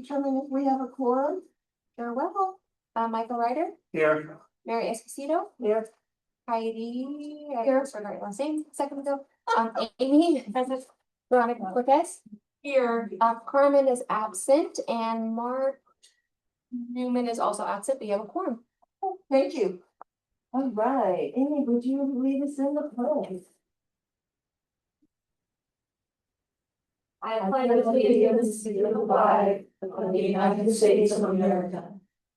determine if we have a quorum. Sure will. Michael Ryder, Here. Mary Esposito, Here. Heidi, here, for the last name, second ago. Amy, present. Veronica Cortez, here. Carmen is absent, and Mark Newman is also absent, but you have a quorum. Oh, thank you. All right, Amy, would you lead us in the pledge? I pledge allegiance to the flag of the United States of America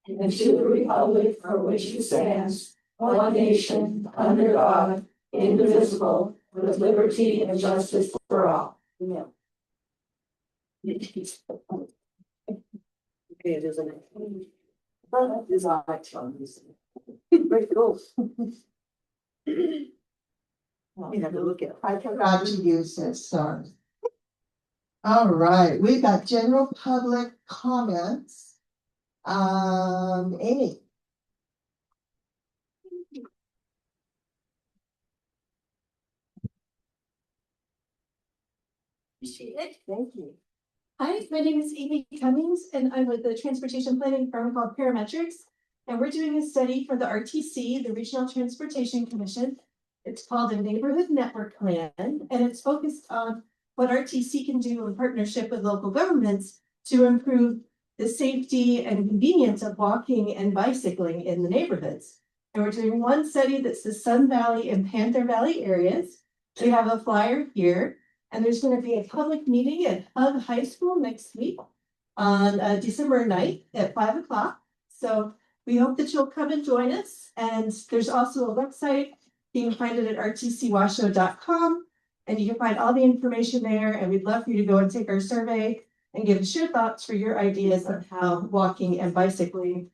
and to the republic for which it stands, one nation, under God, indivisible, with liberty and justice for all. Yeah. Okay, it isn't. That is our very cool. You have to look at. I forgot to use this, sorry. All right, we got general public comments. Amy. Appreciate it. Thank you. Hi, my name is Amy Cummings, and I'm with the transportation planning firm called Parametrics. And we're doing a study for the RTC, the Regional Transportation Commission. It's called a Neighborhood Network Plan, and it's focused on what RTC can do in partnership with local governments to improve the safety and convenience of walking and bicycling in the neighborhoods. And we're doing one study that's the Sun Valley and Panther Valley areas. We have a flyer here. And there's going to be a public meeting at Hug High School next week on December 9th at 5 o'clock. So we hope that you'll come and join us. And there's also a website. You can find it at rtcwashoe.com. And you can find all the information there. And we'd love for you to go and take our survey and give us your thoughts for your ideas on how walking and bicycling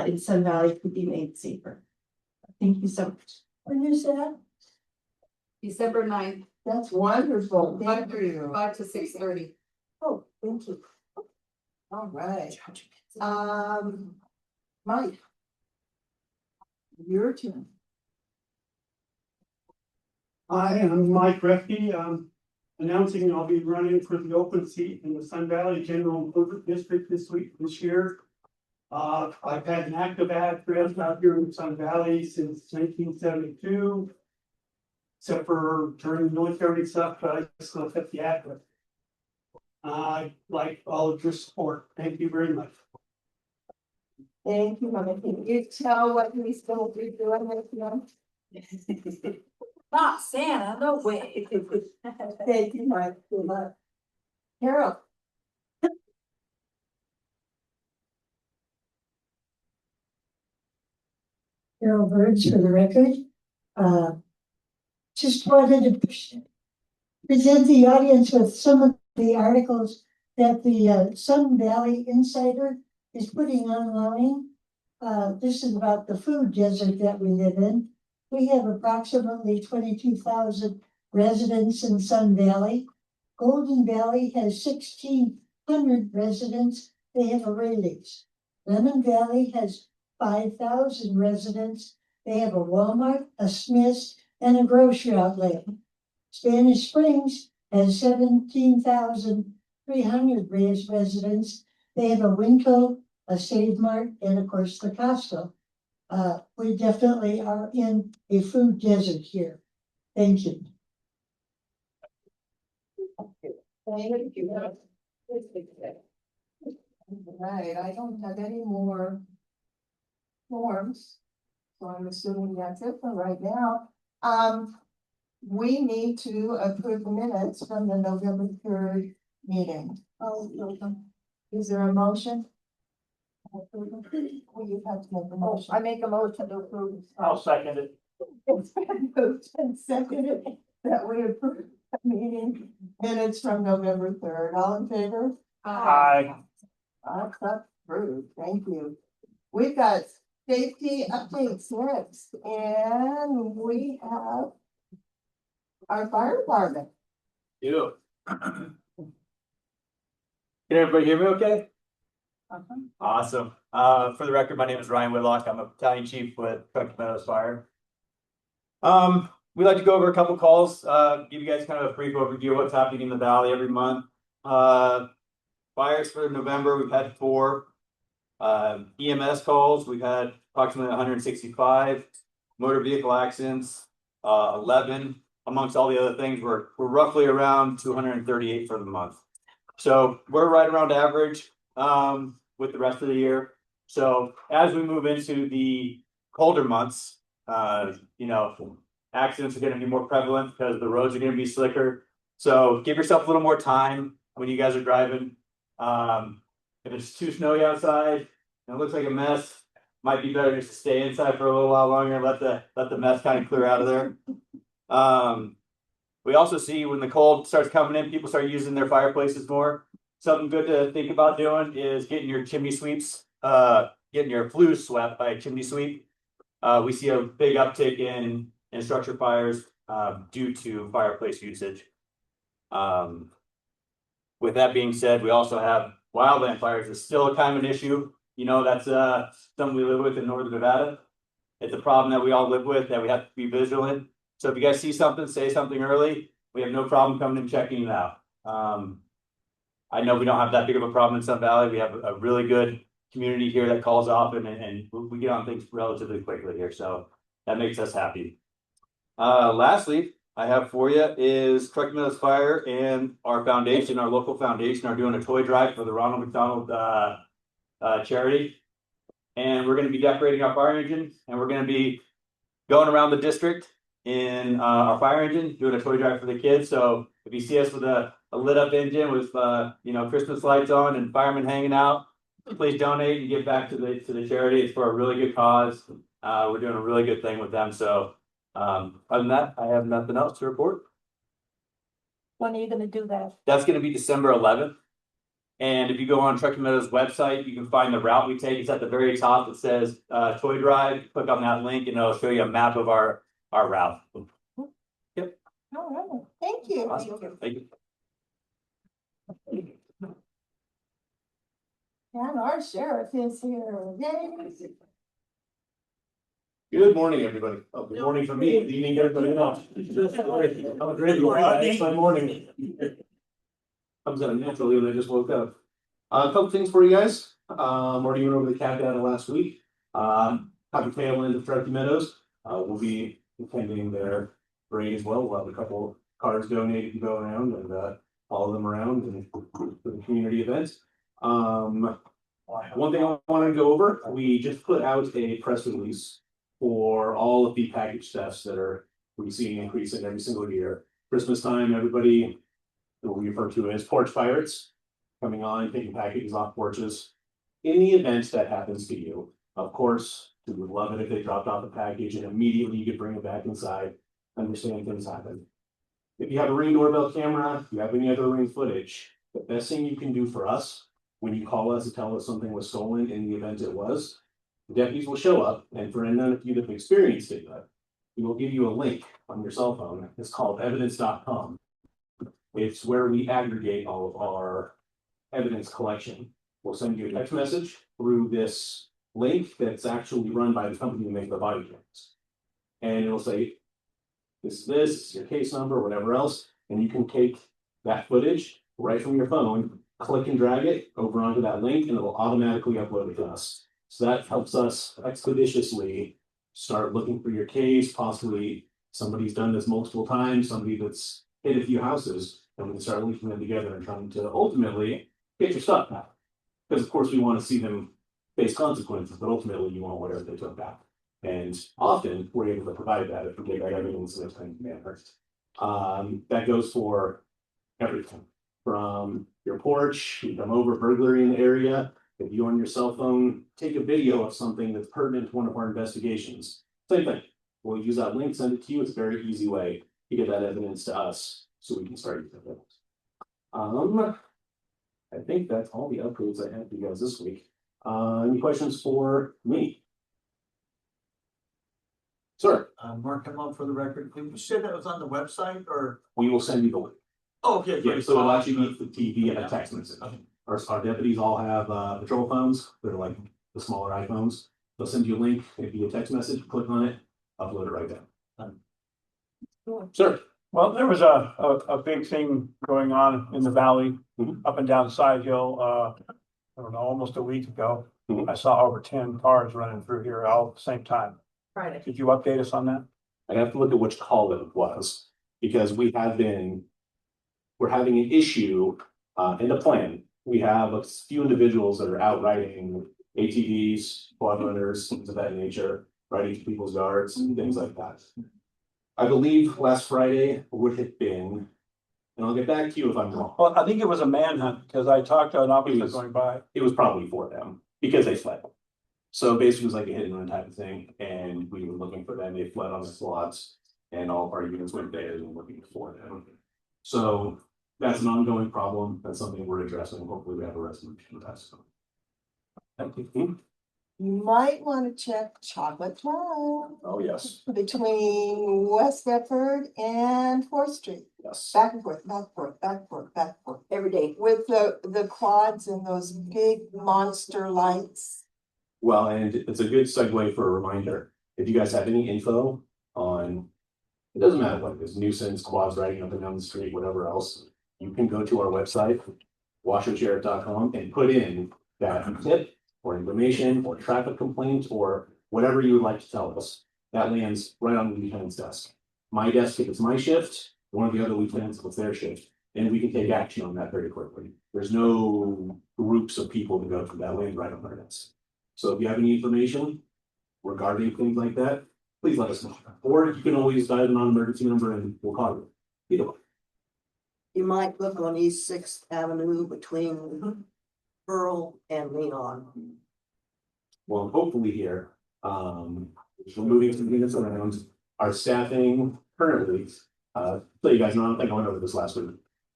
in Sun Valley could be made safer. Thank you so much. When you said? December 9th. That's wonderful. Thank you. 5 to 6:30. Oh, thank you. All right. Mike. Your turn. Hi, I'm Mike Refke. I'm announcing I'll be running for the open seat in the Sun Valley General Improvement District this year. I've had an active address out here in Sun Valley since 1972. Except for during the military stuff, but I still kept the address. I'd like all of your support. Thank you very much. Thank you, Mama. Can you tell what we still be doing this month? Not Santa, no way. Thank you, Mike. Good luck. Carol. Carol Birds for the record. Just wanted to present the audience with some of the articles that the Sun Valley Insider is putting online. This is about the food desert that we live in. We have approximately 22,000 residents in Sun Valley. Golden Valley has 1,600 residents. They have a release. Lemon Valley has 5,000 residents. They have a Walmart, a Smith's, and a grocery outlet. Spanish Springs has 17,300 residents. They have a Winco, a Save Mart, and of course the Costco. We definitely are in a food desert here. Thank you. Thank you. Right, I don't have any more forms. So I'm assuming that's it for right now. We need to approve the minutes from the November 3rd meeting. Oh, is there a motion? Well, you have to make a motion. I make a motion to approve. I'll second it. It's been moved and seconded that we approve the meeting minutes from November 3rd. All in favor? Aye. That's approved. Thank you. We've got safety updates next, and we have our fire department. You. Can everybody hear me okay? Awesome. For the record, my name is Ryan Whitlock. I'm a battalion chief with Kentucky Meadows Fire. We like to go over a couple calls, give you guys kind of a brief overview of what's happening in the valley every month. fires for November, we've had 4. EMS calls, we've had approximately 165. Motor vehicle accidents, 11. Amongst all the other things, we're roughly around 238 for the month. So we're right around average with the rest of the year. So as we move into the colder months, accidents are going to be more prevalent because the roads are going to be slicker. So give yourself a little more time when you guys are driving. If it's too snowy outside and it looks like a mess, might be better just to stay inside for a little while longer and let the mess kind of clear out of there. We also see when the cold starts coming in, people start using their fireplaces more. Something good to think about doing is getting your chimney sweeps, getting your flues swept by a chimney sweep. We see a big uptick in structure fires due to fireplace usage. With that being said, we also have wildland fires. It's still a kind of an issue. That's something we live with in Northern Nevada. It's a problem that we all live with that we have to be vigilant. So if you guys see something, say something early. We have no problem coming and checking it out. I know we don't have that big of a problem in Sun Valley. We have a really good community here that calls often and we get on things relatively quickly here. So that makes us happy. Lastly, I have for you is Truckee Meadows Fire and our foundation, our local foundation, are doing a toy drive for the Ronald McDonald charity. And we're going to be decorating our fire engine and we're going to be going around the district in our fire engine, doing a toy drive for the kids. So if you see us with a lit up engine with Christmas lights on and firemen hanging out, please donate and give back to the charity. It's for a really good cause. We're doing a really good thing with them. So other than that, I have nothing else to report. When are you gonna do that? That's going to be December 11th. And if you go on Truckee Meadows website, you can find the route we take. It's at the very top. It says toy drive. Click on that link and it'll show you a map of our route. Yep. All right, thank you. Awesome. Thank you. And our sheriff is here. Yay. Good morning, everybody. Oh, good morning for me. Good evening, everybody else. It's my morning. Comes out naturally when I just woke up. A couple things for you guys. Already went over the CAD data last week. Happy tail end of Truckee Meadows. We'll be attending their parade as well. We'll have a couple cars donated to go around and follow them around and for the community events. One thing I want to go over, we just put out a press release for all of the package thefts that we see increasing every single year. Christmas time, everybody, what we refer to as porch pirates, coming on, taking packages off porches. In the event that happens to you, of course, we would love it if they dropped off a package and immediately you could bring it back inside. Understand things happen. If you have a Ring doorbell camera, if you have any other Ring footage, the best thing you can do for us when you call us to tell us something was stolen in the event it was, the deputies will show up, and for none of you that have experienced it yet, we will give you a link on your cell phone. It's called evidence.com. It's where we aggregate all of our evidence collection. We'll send you a text message through this link that's actually run by the company who makes the body cams. And it'll say, this is your case number, whatever else, and you can take that footage right from your phone, click and drag it over onto that link, and it'll automatically upload it to us. So that helps us expeditiously start looking for your case. Possibly somebody's done this multiple times, somebody that's hit a few houses, and we can start linking them together and trying to ultimately get your stuff back. Because of course we want to see them face consequences, but ultimately you want whatever they took back. And often we're able to provide that if we get that evidence in a timely manner. That goes for everything from your porch, you come over, burglary in the area. If you on your cell phone take a video of something that's pertinent to one of our investigations, same thing. We'll use that link, send it to you. It's a very easy way to get that evidence to us so we can start using it. I think that's all the updates I have for you guys this week. Any questions for me? Sir, Mark, come up for the record. Did you say that was on the website or? we will send you the link. Oh, okay. Yeah, so it'll actually be the TV and a text message. Okay. Our deputies all have patrol phones. They're like the smaller iPhones. They'll send you a link, it'll be a text message, click on it, upload it right down. Sure. Well, there was a big thing going on in the valley, up and down Side Hill, I don't know, almost a week ago. Mhm. I saw over 10 cars running through here all at the same time. Friday. Could you update us on that? I have to look at which call it was, because we're having an issue, in the plan. We have a few individuals that are out riding ATVs, quad runners, things of that nature, riding to people's yards and things like that. I believe last Friday would have been, and I'll get back to you if I'm wrong. Well, I think it was a manhunt, because I talked to an officer was- going by. It was probably for them because they fled. So basically it was like a hit and run type of thing, and we were looking for them. They fled on the slots, and all of our units went there and looking for them. So that's an ongoing problem. That's something we're addressing. Hopefully we have a resolution to that. Thank you. You might want to check Chocolate Town Oh, yes, between West Deptford and Fourth Street. yes. Back and forth, back and forth, back and forth, back and forth. Every day. With the quads and those big monster lights. Well, and it's a good segue for a reminder. If you guys have any info on, it doesn't matter what it is, nuisance, quads riding up and down the street, whatever else, you can go to our website, washoesheriff.com, and put in that tip or information or traffic complaint or whatever you would like to tell us. That lands right on the lieutenant's desk. My desk, if it's my shift, one of the other lieutenants, if it's their shift, and we can take action on that very quickly. There's no groups of people to go through that land right on our desk. So if you have any information regarding things like that, please let us know. Or you can always dial a non-emergency number and we'll call you. Either way. You might look on East Sixth Avenue between Pearl and Leon. Well, hopefully here, we're moving some units around. Our staffing currently, so you guys know, I think I went over this last week.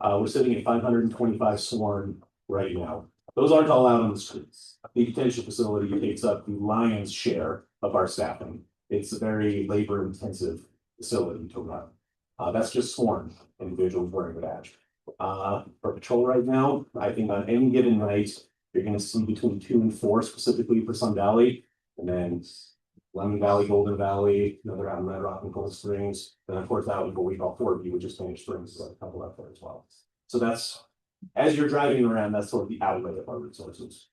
We're sitting at 525 sworn right now. Those aren't all out on the streets. The detention facility takes up the lion's share of our staffing. It's a very labor intensive facility to run. That's just sworn individuals wearing a badge. For patrol right now, I think on any given night, you're gonna see between 2 and 4 specifically for Sun Valley. And then Lemon Valley, Golden Valley, another out in Red Rock and Cold Springs. And of course, out in what we call Fort View, which is Spanish Springs, so a couple out there as well. So that's, as you're driving around, that's sort of the outlet of our resources.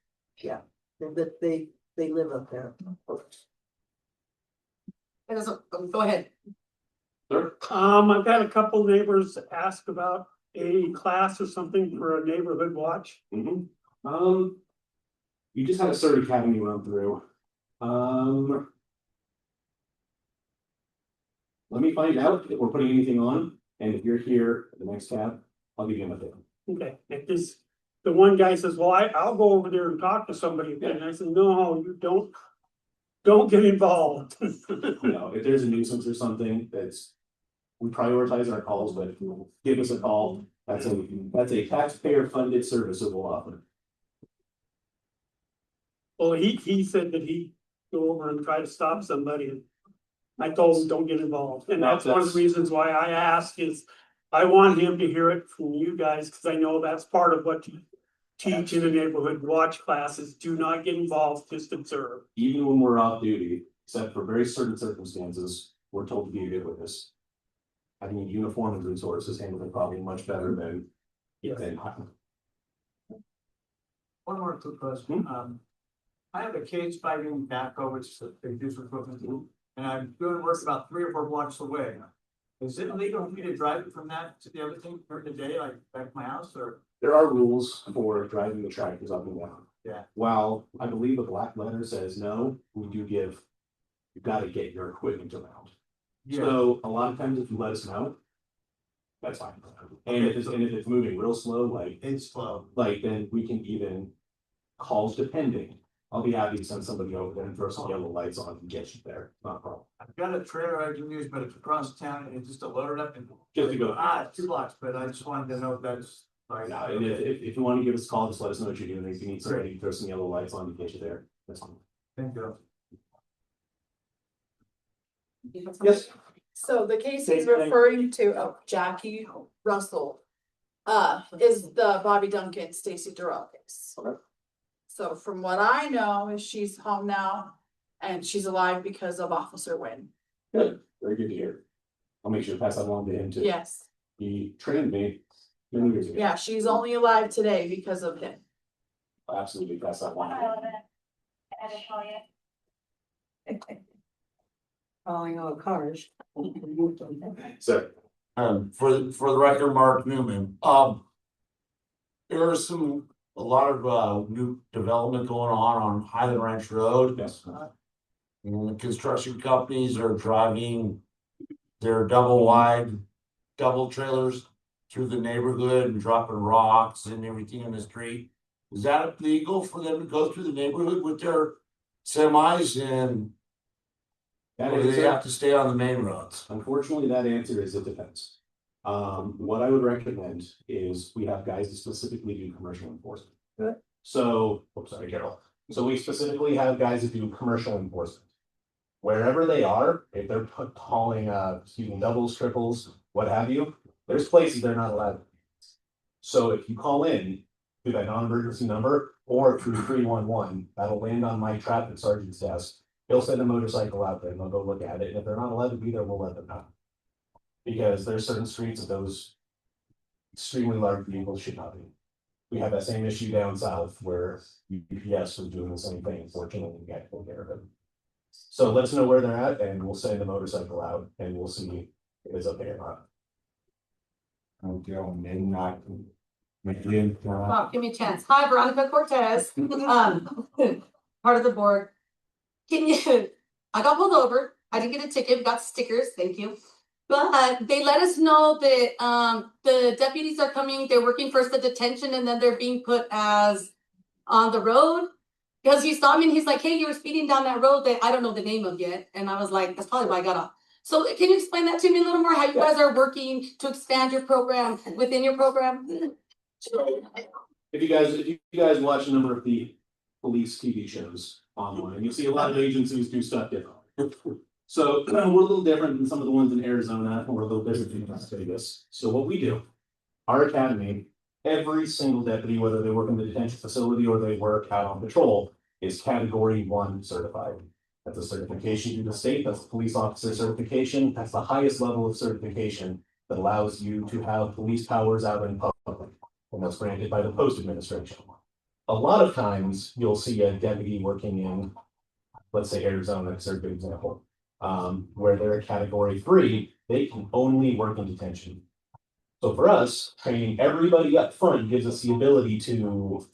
But they live up there. Go ahead. Sure. I've had a couple neighbors ask about a class or something for a neighborhood watch. You just had a CERT Academy run through. Let me find out if we're putting anything on, and if you're here at the next tab, I'll give you an update. Okay, if this, the one guy says, well, I'll go over there and talk to somebody, and I said, no, you don't get involved. You know, if there's a nuisance or something we prioritize our calls, but if you give us a call, that's a taxpayer funded service that we'll offer. Well, he said that he'd go over and try to stop somebody, and I told him, don't get involved, and that's one of the reasons why I ask is. I want him to hear it from you guys, because I know that's part of what you teach in the neighborhood watch classes. Do not get involved, just observe. Even when we're off duty, except for very certain circumstances, we're told to be a good witness. Having a uniform and resources handle the problem much better than. Yes. One more quick question. I have a cage fighting backhoe, which they do for equipment, and I'm doing work about 3 or 4 blocks away. Is it legal for me to drive it from that to the other thing during the day, like back to my house, or? There are rules for driving the tractors up and down. Yeah. While I believe the black letter says no, we do give, you've got to get your equipment around. Yeah, So a lot of times if you let us know, that's fine. And if it's moving real slow, it's slow. then we can even calls depending. I'll be happy to send somebody over there and throw some yellow lights on and get you there. Not a problem. I've got a trailer I can use, but it's across town and it's just to load it up and. Just to go. It's 2 blocks, but I just wanted to know if that's. Right. Yeah, and if you want to give us a call, just let us know what you're doing. If you need somebody to throw some yellow lights on to get you there. That's fine. Thank you. Yes. So the case he's referring to, Jackie Russell, is the Bobby Duncan, Stacy Durrell case. Okay. So from what I know is she's home now and she's alive because of Officer Wynn. Good. Very good to hear. I'll make sure to pass that along to him too. Yes, He trained me many years ago. yeah, she's only alive today because of him. I'll absolutely pass that along. Calling all cars. So, For the record, Mark Newman, there is a lot of, new development going on Highland Ranch Road. yes, And the construction companies are driving their double wide, double trailers through the neighborhood and dropping rocks and everything in the street. Is that legal for them to go through the neighborhood with their semis and that or do they answer, have to stay on the main roads? unfortunately, that answer is it depends. What I would recommend is we have guys that specifically do commercial enforcement. Good. So, oops, sorry, Carol. So we specifically have guys that do commercial enforcement. Wherever they are, if they're hauling, doubles, triples, what have you, there's places they're not allowed. So if you call in to that non-emergency number or through 311, that'll land on my traffic sergeant's desk. He'll send a motorcycle out there and they'll go look at it. And if they're not allowed to be there, we'll let them know. Because there's certain streets that those extremely large vehicles should not be. We have that same issue down south where UPS was doing the same thing. Fortunately, we got to take care of it. So let us know where they're at and we'll send the motorcycle out and we'll see if it's okay or not. Okay, maybe not. Maybe, Bob, give me a chance. Hi, Veronica Cortez, part of the board. I got pulled over. I didn't get a ticket, got stickers, thank you. But they let us know that the deputies are coming, they're working first the detention and then they're being put as on the road. Because he saw me and he's like, hey, you were speeding down that road that I don't know the name of yet. And I was like, that's probably why I got off. So can you explain that to me a little more, how you guys are working to expand your program within your program? If you guys watch a number of the police TV shows online, you'll see a lot of agencies do stuff differently. So we're a little different than some of the ones in Arizona, and we're a little different in Las Vegas. So what we do, our academy, every single deputy, whether they work in the detention facility or they work out on patrol, is category 1 certified. That's a certification through the state, that's the police officer certification, that's the highest level of certification that allows you to have police powers out in public. And that's granted by the post administration. A lot of times you'll see a deputy working in, let's say Arizona, that's a good example, where they're a category 3, they can only work in detention. So for us, training everybody up front gives us the ability to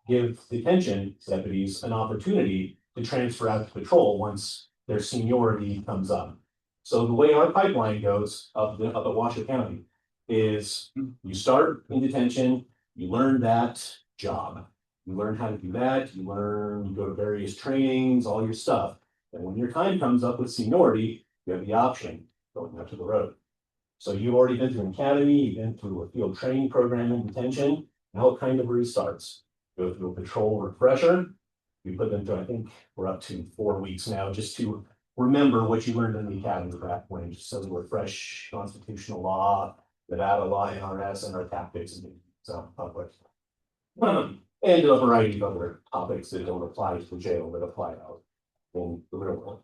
give detention deputies an opportunity to transfer out to patrol once their seniority comes up. So the way our pipeline goes up at Washoe County is you start in detention, you learn that job. You learn how to do that, you go to various trainings, all your stuff. And when your time comes up with seniority, you have the option going out to the road. So you've already been through an academy, you've been through a field training program in detention, now it kind of restarts. Go through a patrol refresher. We put them through, I think we're up to 4 weeks now, just to remember what you learned in the academy back when, just so we refresh constitutional law, Nevada law, NRS, and our tactics and so public. And a variety of other topics that don't apply to the jail that apply out in the real world.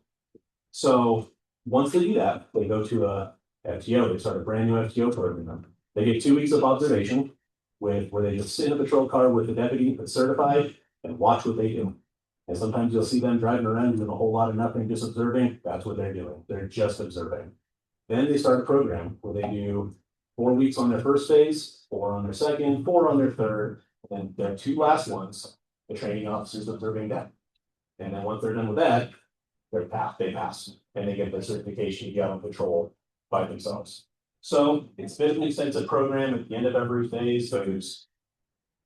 So once they do that, they go to a FTO, they start a brand new FTO program. They get 2 weeks of observation where they just sit in a patrol car with the deputy that's certified and watch what they do. And sometimes you'll see them driving around doing a whole lot of nothing, just observing. That's what they're doing. They're just observing. Then they start a program where they do 4 weeks on their first phase, 4 on their second, 4 on their third, and their 2 last ones, the training officers observing that. And then once they're done with that, they pass, and they get their certification to get on patrol by themselves. So it's been an extensive program at the end of every phase. So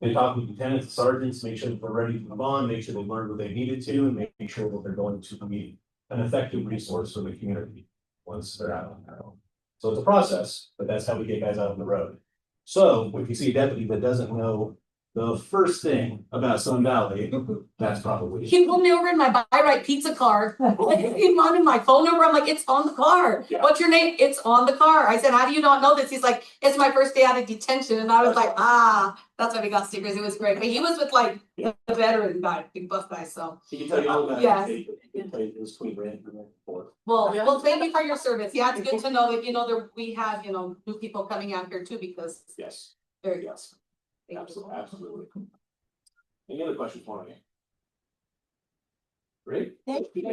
they talk with lieutenants, sergeants, make sure that they're ready to move on, make sure they learned what they needed to, and make sure that they're going to be an effective resource for the community once they're out on their own. So it's a process, but that's how we get guys out on the road. So if you see a deputy that doesn't know The first thing about Sun Valley, that's probably. He pulled me over in my buy right pizza car. He wanted my phone number. I'm like, it's on the car. Yeah. What's your name? It's on the car. I said, how do you not know this? He's like, it's my first day out of detention. And I was like, that's why we got stickers. It was great. But he was with like the veteran guy, big buff guy. So He can tell you all about it. Yes. He played his Queen Brand before. well, thank you for your service. Yeah, it's good to know that we have new people coming out here too because Yes, there you go. yes, absolutely. Any other questions for me? Great. Thank you.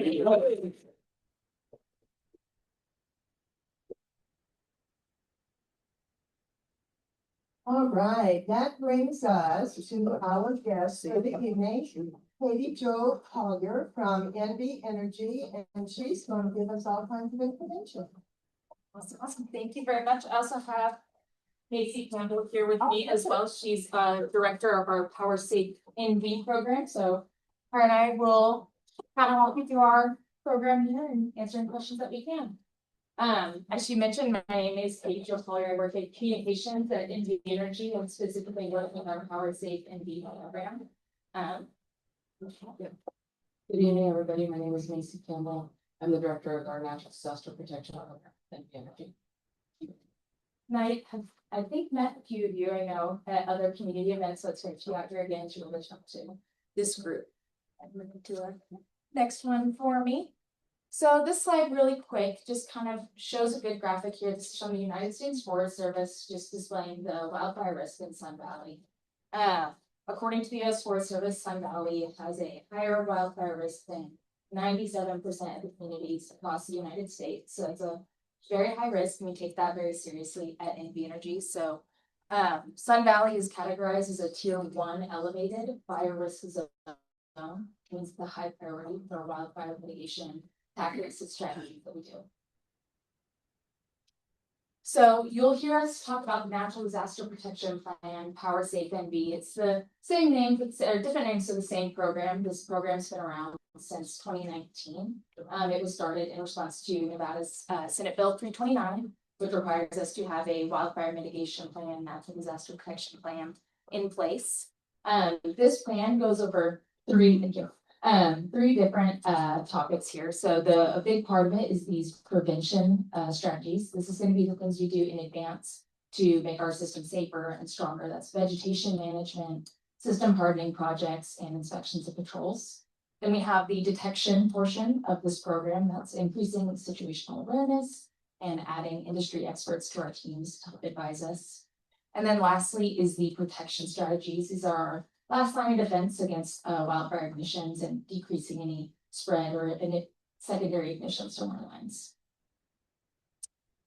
All right, that brings us to our guest for the evening, Katie Jo Collier from NV Energy, and she's going to give us all kinds of information. Awesome. Thank you very much. I also have Macy Campbell here with me as well. She's director of our Power Safe NV program. So her and I will kind of walk you through our program here and answer any questions that we can. As she mentioned, my name is Katie Jo Collier. I work in communications at NV Energy and specifically work with our Power Safe NV program. Good evening, everybody. My name is Macy Campbell. I'm the director of our National Disaster Protection Program. Thank you, Energy. And I think met a few of you I know at other community events. So it's great to be out here again to really talk to this group. I'm moving to our next one for me. So this slide really quick just kind of shows a good graphic here. This is from the United States Forest Service, just displaying the wildfire risk in Sun Valley. According to the U.S. Forest Service, Sun Valley has a higher wildfire risk than 97% of the communities across the United States. So it's a very high risk, and we take that very seriously at NV Energy. So Sun Valley is categorized as a tier 1 elevated. Fire risk is a zone, means the high priority for wildfire mitigation tactics and strategies that we do. So you'll hear us talk about the Natural Disaster Protection Plan, Power Safe NV. It's the same name, or different names for the same program. This program's been around since 2019. It was started in response to Nevada's Senate Bill 329, which requires us to have a wildfire mitigation plan, natural disaster protection plan in place. This plan goes over three different topics here. So a big part of it is these prevention strategies. This is going to be the things we do in advance to make our system safer and stronger. That's vegetation management, system hardening projects, and inspections and patrols. Then we have the detection portion of this program. That's increasing situational awareness and adding industry experts to our teams to help advise us. And then lastly is the protection strategies. These are our last line of defense against wildfire ignitions and decreasing any spread or secondary ignitions from our lines.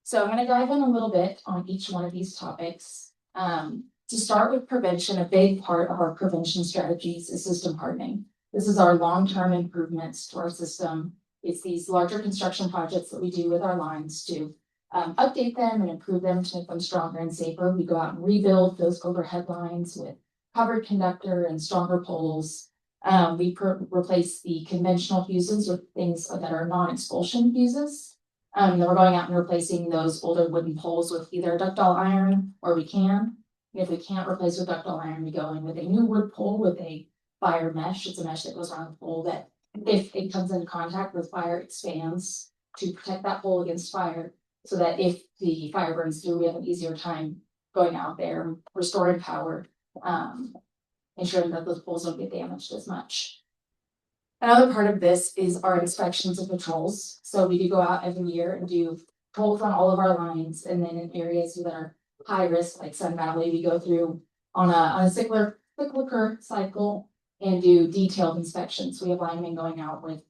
So I'm going to dive in a little bit on each one of these topics. To start with prevention, a big part of our prevention strategies is system hardening. This is our long-term improvements to our system. It's these larger construction projects that we do with our lines to update them and improve them to make them stronger and safer. We go out and rebuild those overhead lines with covered conductor and stronger poles. We replace the conventional fuses with things that are non-expulsion fuses. Then we're going out and replacing those older wooden poles with either ductile iron, or we can. And if we can't replace with ductile iron, we go in with a new wood pole with a fire mesh. It's a mesh that goes around the pole that if it comes into contact with fire, it expands to protect that pole against fire, so that if the fire burns through, we have an easier time going out there, restoring power, ensuring that those poles don't get damaged as much. Another part of this is our inspections and patrols. So we do go out every year and do patrols on all of our lines, and then in areas that are high risk, like Sun Valley, we go through on a cyclic cycle and do detailed inspections. We have linemen going out with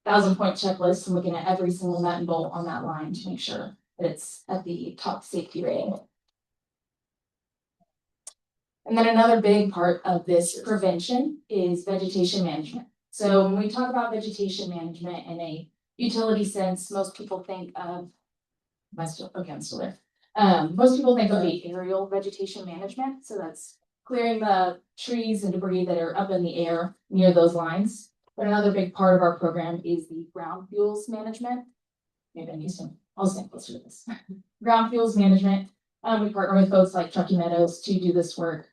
1,000-point checklists and looking at every single nut and bolt on that line to make sure that it's at the top safety rating. And then another big part of this prevention is vegetation management. So when we talk about vegetation management in a utility sense, most people think of, I'm still there. Most people think of the aerial vegetation management. So that's clearing the trees and debris that are up in the air near those lines. But another big part of our program is the ground fuels management. Maybe I'll stand closer to this. Ground fuels management. We partner with folks like Truckee Meadows to do this work.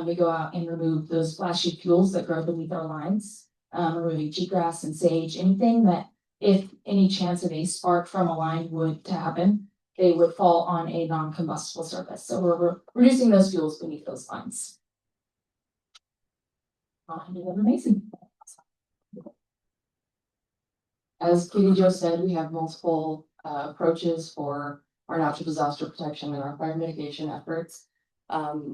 We go out and remove those flashy fuels that grow beneath our lines, removing cheatgrass and sage, anything that if any chance of a spark from a line would to happen, they would fall on a non-combustible surface. So we're reducing those fuels beneath those lines. I'll hand it over to Mason. As Katie Jo said, we have multiple approaches for our natural disaster protection and our fire mitigation efforts.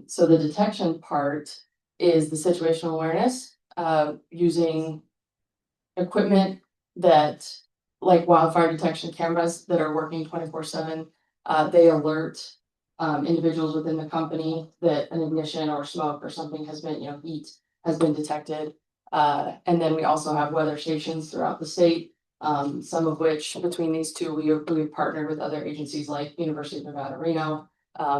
So the detection part is the situational awareness, using equipment that, like wildfire detection cameras that are working 24/7. They alert individuals within the company that an ignition or smoke or something has been, heat has been detected. And then we also have weather stations throughout the state. Some of which between these two, we've partnered with other agencies like University of Nevada, Reno.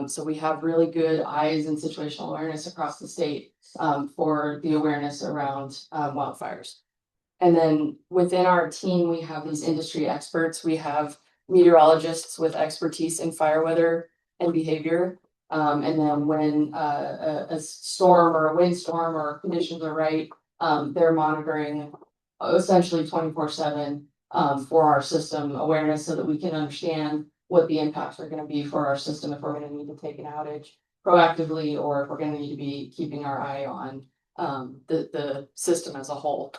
So we have really good eyes and situational awareness across the state for the awareness around wildfires. And then within our team, we have these industry experts. We have meteorologists with expertise in fire weather and behavior. And then when a storm or a windstorm or conditions are right, they're monitoring essentially 24/7 for our system awareness so that we can understand what the impacts are going to be for our system if we're going to need to take an outage proactively or if we're going to need to be keeping our eye on the system as a whole.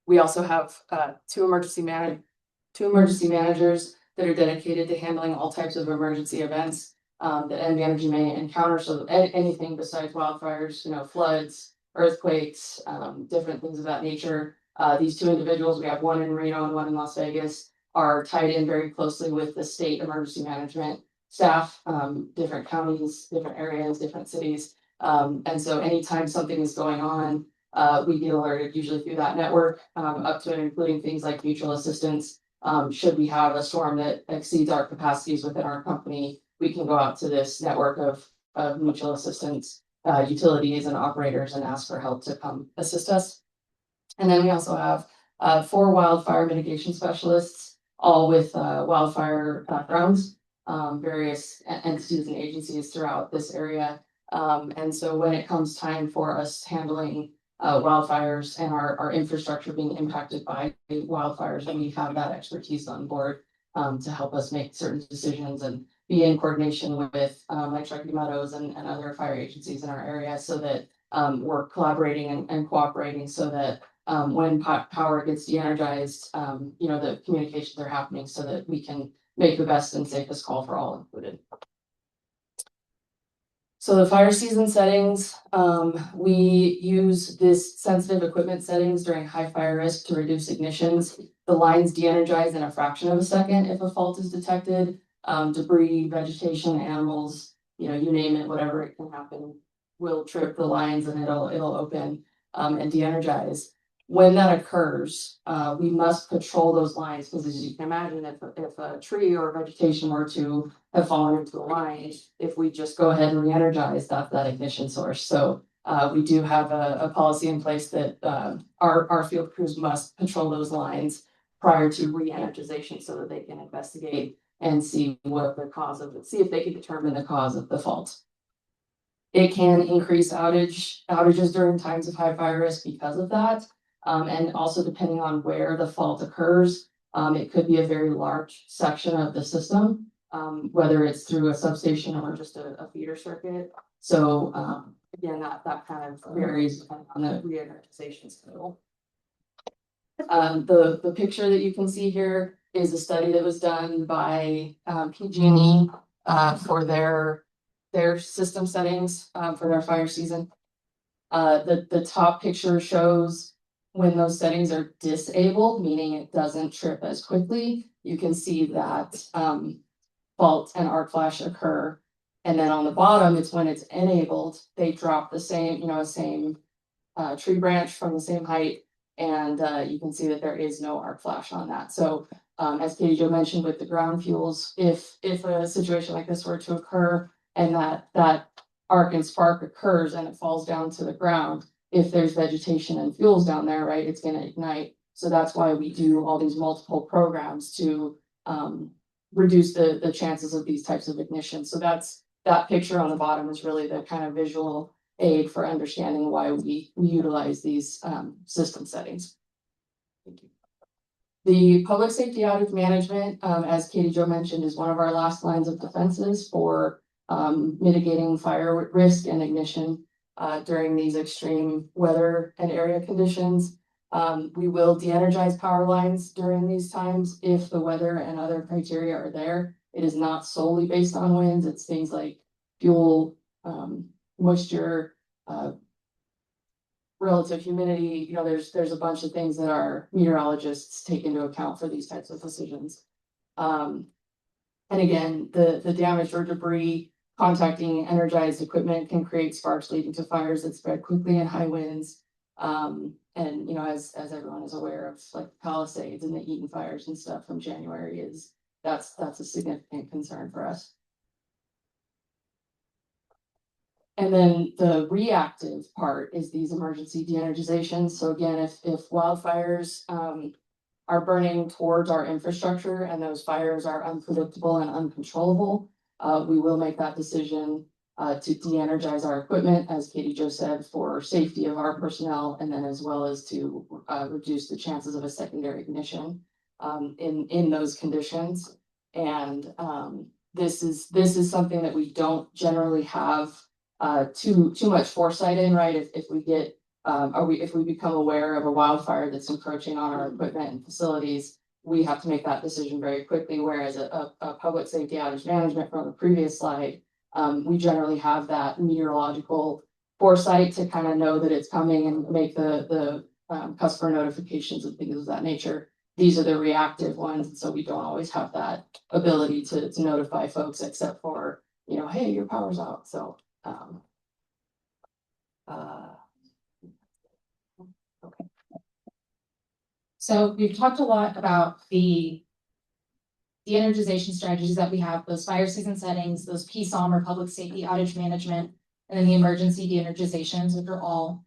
We also have two emergency managers that are dedicated to handling all types of emergency events that NV Energy may encounter. So anything besides wildfires, floods, earthquakes, different things of that nature. These two individuals, we have one in Reno and one in Las Vegas, are tied in very closely with the state emergency management staff, different counties, different areas, different cities. And so anytime something is going on, we get alerted usually through that network, up to and including things like mutual assistance. Should we have a storm that exceeds our capacities within our company, we can go out to this network of mutual assistance utilities and operators and ask for help to come assist us. And then we also have 4 wildfire mitigation specialists, all with wildfire backgrounds, various entities and agencies throughout this area. And so when it comes time for us handling wildfires and our infrastructure being impacted by wildfires, and we have that expertise on board to help us make certain decisions and be in coordination with like Truckee Meadows and other fire agencies in our area so that we're collaborating and cooperating so that when power gets de-energized, the communications are happening so that we can make the best and safest call for all included. So the fire season settings, we use this sensitive equipment settings during high fire risk to reduce ignitions. The lines de-energize in a fraction of a second if a fault is detected. Debris, vegetation, animals, you name it, whatever it can happen, will trip the lines and it'll open and de-energize. When that occurs, we must patrol those lines because as you can imagine, if a tree or vegetation were to have fallen into a line, if we just go ahead and re-energize that ignition source. So we do have a policy in place that our field crews must patrol those lines prior to re-energization so that they can investigate and see what the cause of it, see if they can determine the cause of the fault. It can increase outages during times of high fire risk because of that. And also depending on where the fault occurs, it could be a very large section of the system, whether it's through a substation or just a feeder circuit. So again, that kind of varies depending on the re-energization schedule. The picture that you can see here is a study that was done by PG&E for their system settings for their fire season. The top picture shows when those settings are disabled, meaning it doesn't trip as quickly, you can see that fault and arc flash occur. And then on the bottom, it's when it's enabled, they drop the same, same tree branch from the same height. And you can see that there is no arc flash on that. So as Katie Jo mentioned with the ground fuels, if a situation like this were to occur and that arc and spark occurs and it falls down to the ground, if there's vegetation and fuels down there, right, it's going to ignite. So that's why we do all these multiple programs to reduce the chances of these types of ignition. So that picture on the bottom is really the kind of visual aid for understanding why we utilize these system settings. Thank you. The public safety outage management, as Katie Jo mentioned, is one of our last lines of defenses for mitigating fire risk and ignition during these extreme weather and area conditions. We will de-energize power lines during these times if the weather and other criteria are there. It is not solely based on winds. It's things like fuel, moisture, relative humidity. You know, there's a bunch of things that our meteorologists take into account for these types of decisions. And again, the damage or debris contacting energized equipment can create sparks leading to fires that spread quickly in high winds. And you know, as everyone is aware of, like Palisades and the Eaton fires and stuff from January, that's a significant concern for us. And then the reactive part is these emergency de-energizations. So again, if wildfires are burning towards our infrastructure and those fires are unpredictable and uncontrollable, we will make that decision to de-energize our equipment, as Katie Jo said, for safety of our personnel, and then as well as to reduce the chances of a secondary ignition in those conditions. And this is something that we don't generally have too much foresight in, right? If we get if we become aware of a wildfire that's encroaching on our equipment and facilities, we have to make that decision very quickly. Whereas a public safety outage management from the previous slide, we generally have that meteorological foresight to kind of know that it's coming and make the customer notifications and things of that nature. These are the reactive ones, and so we don't always have that ability to notify folks, except for, you know, hey, your power's out. So okay. So we've talked a lot about the energization strategies that we have, those fire season settings, those PSOM or public safety outage management, and then the emergency de-energizations, which are all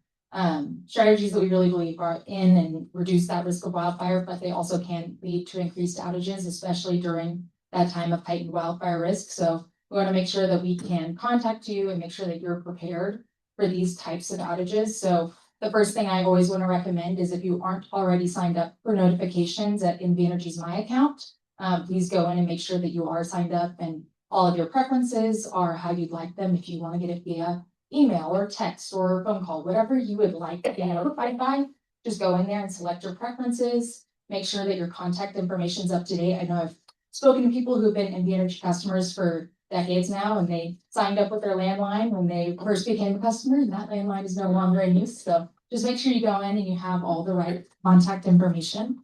strategies that we really believe are in and reduce that risk of wildfire, but they also can lead to increased outages, especially during that time of heightened wildfire risk. So we want to make sure that we can contact you and make sure that you're prepared for these types of outages. So the first thing I always want to recommend is if you aren't already signed up for notifications at NV Energy's My Account, please go in and make sure that you are signed up and all of your preferences are how you'd like them. If you want to get it via email or text or phone call, whatever you would like to be notified by, just go in there and select your preferences. Make sure that your contact information is up to date. I know I've spoken to people who've been NV Energy customers for decades now, and they signed up with their landline when they first became a customer, and that landline is no longer in use. So just make sure you go in and you have all the right contact information.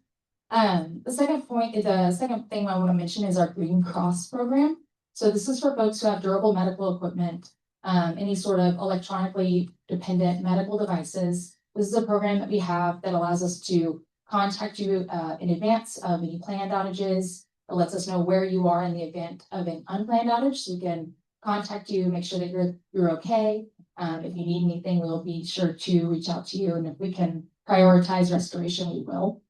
The second thing I want to mention is our Green Cross program. So this is for folks who have durable medical equipment, any sort of electronically dependent medical devices. This is a program that we have that allows us to contact you in advance of any planned outages. It lets us know where you are in the event of an unplanned outage, so we can contact you, make sure that you're okay. If you need anything, we'll be sure to reach out to you, and if we can prioritize restoration, we will.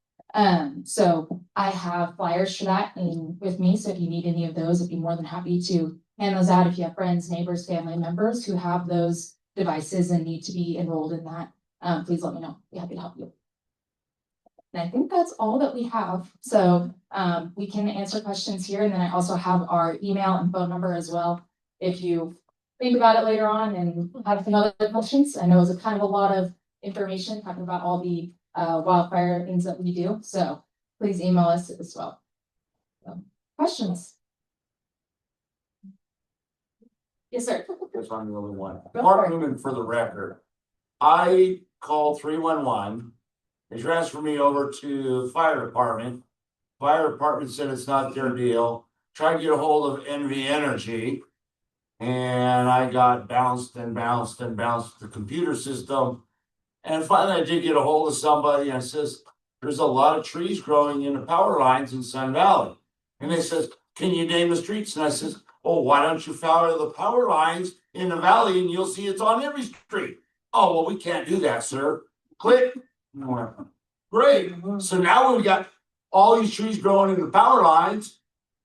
So I have flyers for that with me. So if you need any of those, I'd be more than happy to hand those out. If you have friends, neighbors, family members who have those devices and need to be enrolled in that, please let me know. I'd be happy to help you. And I think that's all that we have. So we can answer questions here. And then I also have our email and phone number as well. If you think about it later on and have some other questions, I know it's kind of a lot of information talking about all the wildfire things that we do. So please email us as well. So, questions? Yes, sir. Guess I'm the only one. Mark Newman for the record. I called 311. They transferred me over to the fire department. Fire department said it's not their deal. Tried to get a hold of NV Energy. And I got bounced with the computer system. And finally I did get a hold of somebody and says, there's a lot of trees growing in the power lines in Sun Valley. And they says, can you name the streets? And I says, oh, why don't you follow the power lines in the valley and you'll see it's on every street. Oh, well, we can't do that, sir. Click. Great. So now we've got all these trees growing in the power lines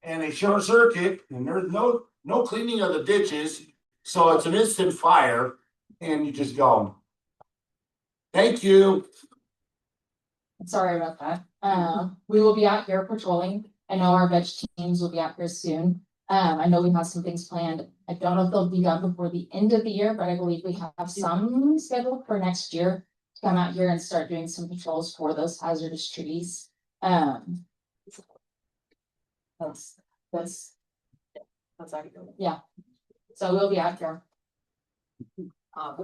and they short circuit and there's no cleaning of the ditches. So it's an instant fire. and you just go. Thank you. Sorry about that. We will be out here patrolling. I know our veg teams will be out here soon. I know we have some things planned. I don't know if they'll be done before the end of the year, but I believe we have some scheduled for next year to come out here and start doing some patrols for those hazardous trees. That's yeah. So we'll be out here. I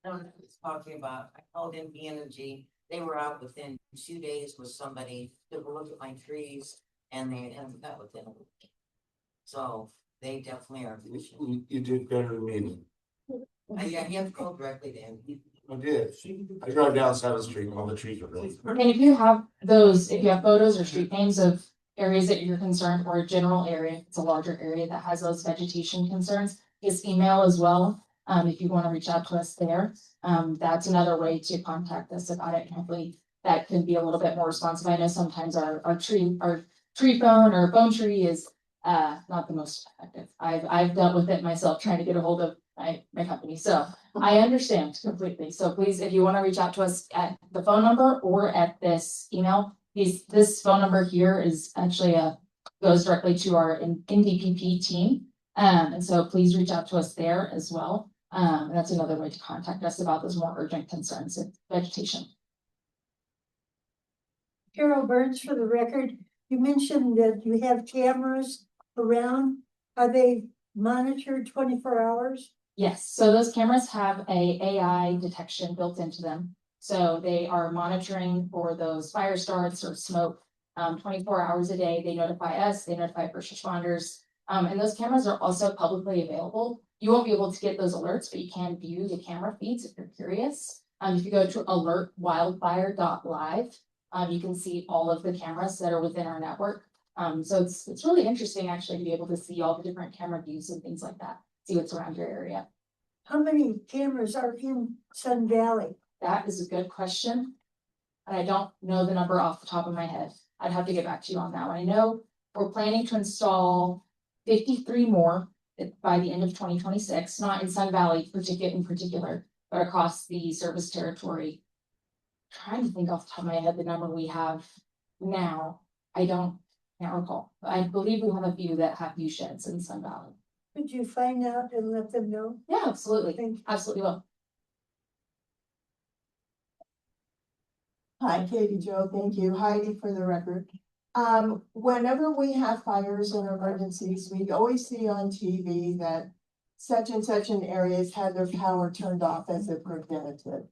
don't know what it's talking about. I called NB Energy. They were out within 2 days with somebody to look at my trees and they ended up within a week. So they definitely are. You did better than me. Yeah, you have to call directly to NB. I did. I drove down 7th Street and all the trees were really. And if you have those, if you have photos or street names of areas that you're concerned or a general area, it's a larger area that has those vegetation concerns, just email as well. If you want to reach out to us there, that's another way to contact us about it. And hopefully that can be a little bit more responsive. I know sometimes our tree phone or phone tree is not the most effective. I've dealt with it myself trying to get a hold of my company. So I understand completely. So please, if you want to reach out to us at the phone number or at this email, this phone number here is actually goes directly to our NDPP team. And so please reach out to us there as well. And that's another way to contact us about those more urgent concerns of vegetation. Carol Burns, for the record, you mentioned that you have cameras around. Are they monitored 24 hours? Yes, so those cameras have a AI detection built into them. So they are monitoring for those fire starts or smoke 24 hours a day. They notify us, they notify first responders. And those cameras are also publicly available. You won't be able to get those alerts, but you can view the camera feeds if you're curious. If you go to alertwildfire.live, you can see all of the cameras that are within our network. So it's really interesting actually to be able to see all the different camera views and things like that. See what's around your area. How many cameras are in Sun Valley? That is a good question. And I don't know the number off the top of my head. I'd have to get back to you on that one. I know we're planning to install 53 more by the end of 2026, not in Sun Valley in particular, but across the service territory. I'm trying to think off the top of my head the number we have now. I can't recall. I believe we have a few that have view sheds in Sun Valley. Could you find out and let them know? Yeah, absolutely. Absolutely will. Hi, Katie Jo, thank you. Heidi for the record. Whenever we have fires and emergencies, we always see on TV that such and such an area has had their power turned off as a preventative.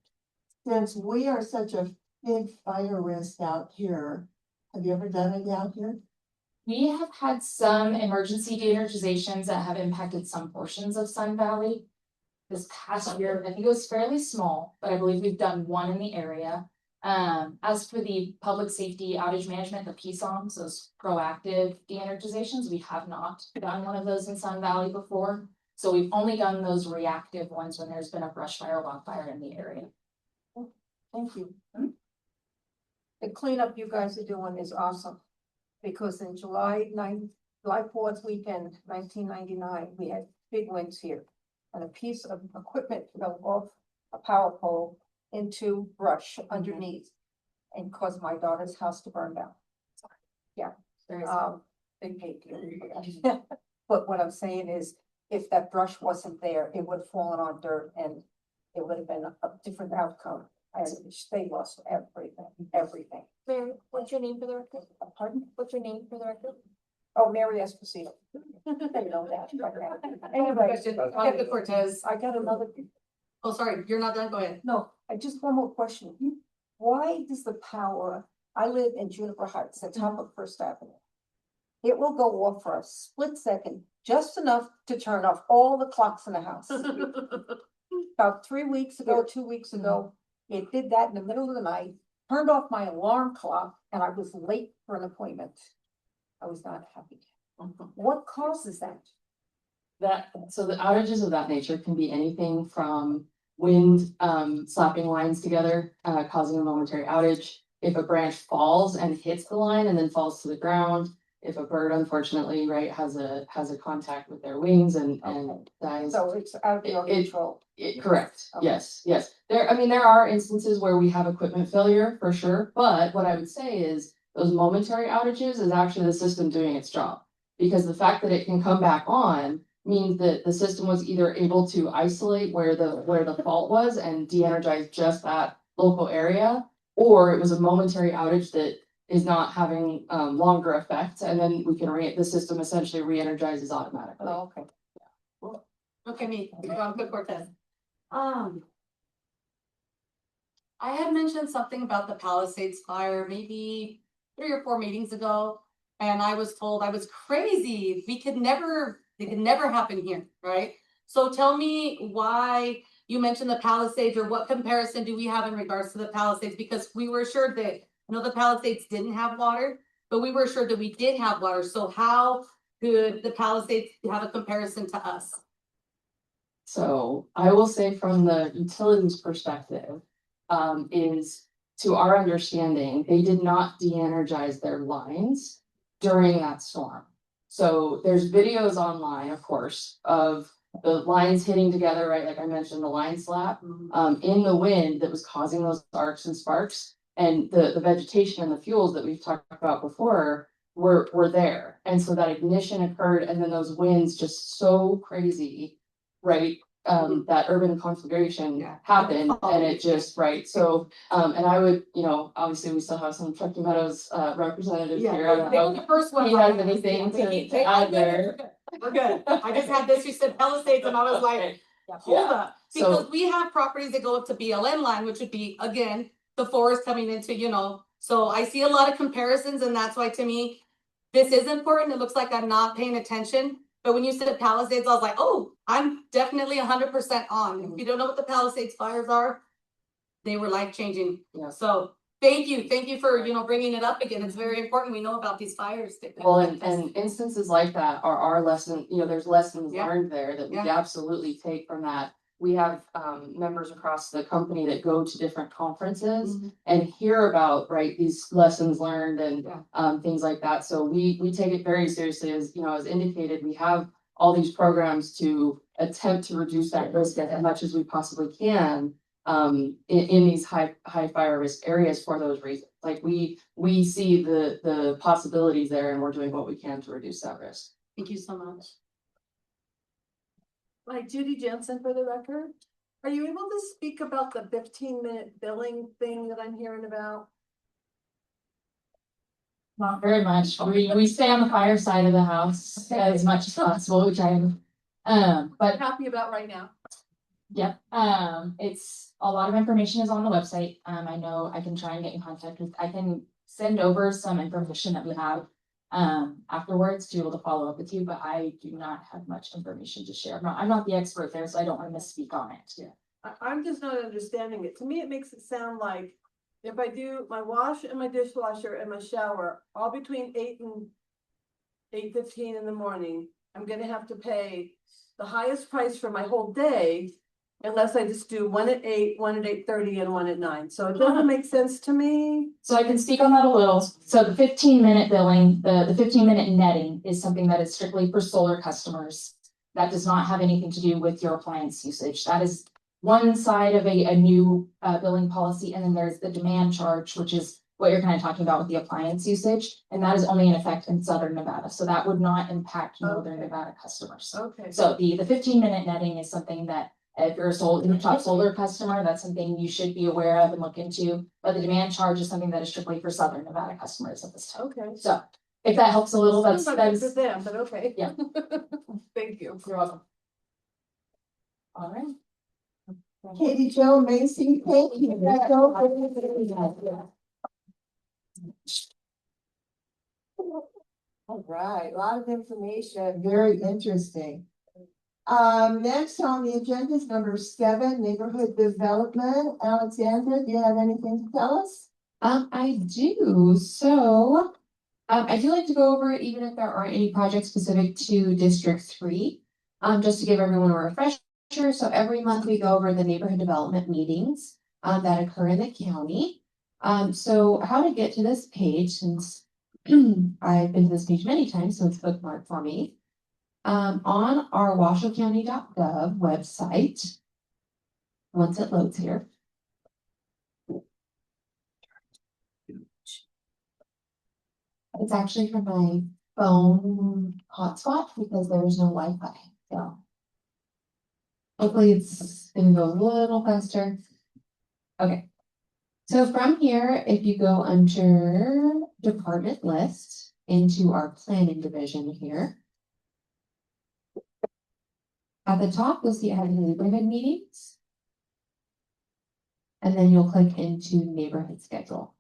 Since we are such a big fire risk out here, have you ever done it out here? We have had some emergency de-energizations that have impacted some portions of Sun Valley. This past year, I think it was fairly small, but I believe we've done one in the area. As for the public safety outage management, the PSOMs, those proactive de-energizations, we have not done one of those in Sun Valley before. So we've only done those reactive ones when there's been a brush fire or wildfire in the area. Thank you. The cleanup you guys are doing is awesome. Because in July 4th weekend, 1999, we had big winds here. And a piece of equipment fell off a power pole into brush underneath and caused my daughter's house to burn down. Yeah, big hate. But what I'm saying is, if that brush wasn't there, it would have fallen on dirt and it would have been a different outcome. And they lost everything. Mary, what's your name for the record? Pardon? What's your name for the record? Oh, Mary Esposito. They know that. Anyway, Cortez. I got another. Oh, sorry, you're not done. Go ahead. No, I just one more question. Why does the power, I live in Juniper Heights, the top of First Avenue. It will go off for a split second, just enough to turn off all the clocks in the house. About 2 weeks ago, it did that in the middle of the night, turned off my alarm clock, and I was late for an appointment. I was not happy. What causes that? So the outages of that nature can be anything from wind slapping lines together, causing a momentary outage. If a branch falls and hits the line and then falls to the ground, if a bird unfortunately, right, has a contact with their wings and dies. So it's out of your control. Correct, Okay. yes, yes. There are instances where we have equipment failure for sure, but what I would say is those momentary outages is actually the system doing its job. Because the fact that it can come back on means that the system was either able to isolate where the fault was and de-energize just that local area, or it was a momentary outage that is not having longer effects, and then we can the system essentially re-energizes automatically. Oh, okay. Okay, me, Veronica Cortez. I had mentioned something about the Palisades fire maybe 3 or 4 meetings ago. And I was told I was crazy. It could never happen here, right? So tell me why you mentioned the Palisades, or what comparison do we have in regards to the Palisades? Because we were assured that, I know the Palisades didn't have water, but we were assured that we did have water. So how could the Palisades have a comparison to us? So I will say from the utilities perspective, is to our understanding, they did not de-energize their lines during that storm. So there's videos online, of course, of the lines hitting together, right? Like I mentioned, the line slap, in the wind that was causing those arcs and sparks. And the vegetation and the fuels that we've talked about before were there. And so that ignition occurred, and then those winds just so crazy, right? That urban conflagration happened, and it just, right, so, and I would, obviously we still have some Truckee Meadows representatives here. I don't know The first one. if he has anything to add there. We're good. I just had this, you said Palisades, and I was like, hold up. Because So- we have properties that go up to BLM line, which would be, again, the forest coming into, so I see a lot of comparisons, and that's why to me, this is important. It looks like I'm not paying attention. But when you said Palisades, I was like, oh, I'm definitely 100% on. If you don't know what the Palisades fires are, they were life-changing. Yeah. So thank you for, bringing it up again. It's very important. We know about these fires. Well, and instances like that are our lesson, there's lessons Yeah. learned there that we Yeah. absolutely take from that. We have members across the company that go to different conferences and hear about, right, these lessons learned and things like that. So we take it very seriously. As indicated, we have all these programs to attempt to reduce that risk as much as we possibly can in these high fire risk areas for those reasons. Like we see the possibilities there, and we're doing what we can to reduce that risk. Thank you so much. Like Judy Jensen for the record. Are you able to speak about the 15-minute billing thing that I'm hearing about? Not very much. We stay on the fire side of the house as much as possible, which I'm, but I'm happy about right now. yep, it's, a lot of information is on the website. I know I can try and get in contact with, I can send over some information that we have afterwards to be able to follow up with you, but I do not have much information to share. I'm not the expert there, so I don't want to misspeak on it. Yeah. I'm just not understanding it. To me, it makes it sound like if I do my wash and my dishwasher and my shower, all between 8 and 8:15 in the morning, I'm gonna have to pay the highest price for my whole day. Unless I just do one at 8, one at 8:30, and one at 9. So it doesn't make sense to me. So I can speak on that a little. So the 15-minute billing, the 15-minute netting is something that is strictly for solar customers. That does not have anything to do with your appliance usage. That is one side of a new billing policy. And then there's the demand charge, which is what you're kind of talking about with the appliance usage. And that is only in effect in Southern Nevada. So that would not impact Northern Nevada customers. Okay. So the 15-minute netting is something that if you're a top solar customer, that's something you should be aware of and look into. But the demand charge is something that is strictly for Southern Nevada customers at this time. Okay. So if that helps a little, That's that's for them, but okay. Yeah. Thank you. You're welcome. All right. Katie Jo Macy, thank you. All right, a lot of information, very interesting. Next on the agenda is number 7, neighborhood development. Alexandra, do you have anything to tell us? I do. So I do like to go over it, even if there aren't any projects specific to District 3. Just to give everyone a refresher. So every month we go over the neighborhood development meetings that occur in the county. So how to get to this page, since I've been to this page many times, so it's bookmarked for me. On our washoecounty.gov website, once it loads here. It's actually from my phone hotspot because there is no Wi-Fi, so. Hopefully it's gonna go a little faster. Okay. So from here, if you go under department list into our planning division here. At the top, you'll see add neighborhood meetings. And then you'll click into neighborhood schedule.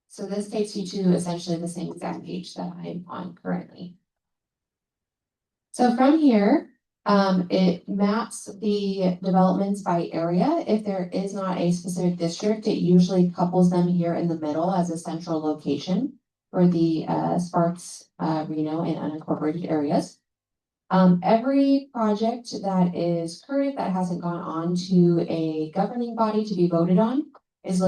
So this takes you to essentially the same exact page that I'm on currently. So from here, it maps the developments by area. If there is not a specific district, it usually couples them here in the middle as a central location for the Sparks, Reno, and unincorporated areas. Every project that is current that hasn't gone on to a governing body to be voted on is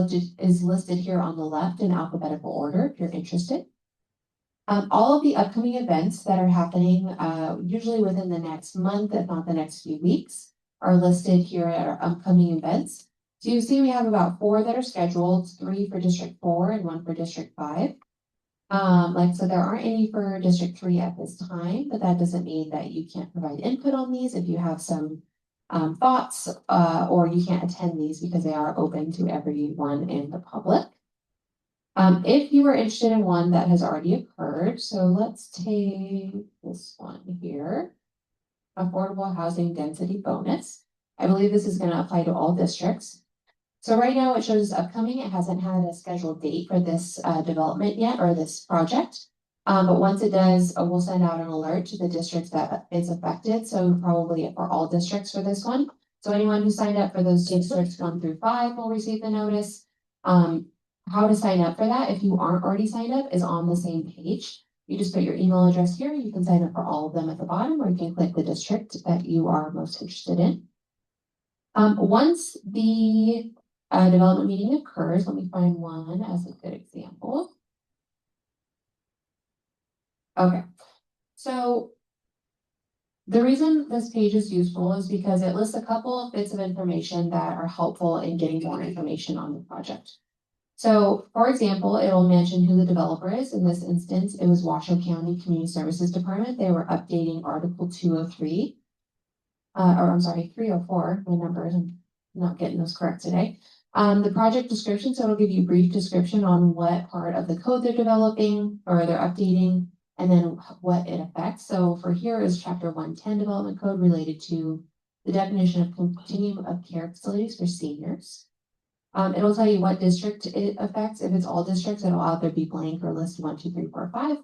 listed here on the left in alphabetical order if you're interested. All of the upcoming events that are happening usually within the next month, if not the next few weeks, are listed here at our upcoming events. So you see we have about 4 that are scheduled, 3 for District 4 and 1 for District 5. So there aren't any for District 3 at this time, but that doesn't mean that you can't provide input on these if you have some thoughts or you can't attend these because they are open to everyone in the public. If you are interested in one that has already occurred, so let's take this one here, affordable housing density bonus. I believe this is going to apply to all districts. So right now it shows upcoming. It hasn't had a scheduled date for this development yet or this project. But once it does, we'll send out an alert to the districts that it's affected. So probably for all districts for this one. So anyone who signed up for those districts 1 through 5 will receive the notice. How to sign up for that, if you aren't already signed up, is on the same page. You just put your email address here. You can sign up for all of them at the bottom, or you can click the district that you are most interested in. Once the development meeting occurs, let me find one as a good example. Okay, so the reason this page is useful is because it lists a couple of bits of information that are helpful in getting more information on the project. So, for example, it'll mention who the developer is. In this instance, it was Washoe County Community Services Department. They were updating Article 203, or I'm sorry, 304. My numbers, I'm not getting those correct today. The project description, so it'll give you a brief description on what part of the code they're developing or they're updating, and then what it affects. So for here is Chapter 110 Development Code related to the definition of continuum of care facilities for seniors. It'll tell you what district it affects. If it's all districts, it'll either be blank or list 1, 2, 3, 4, 5,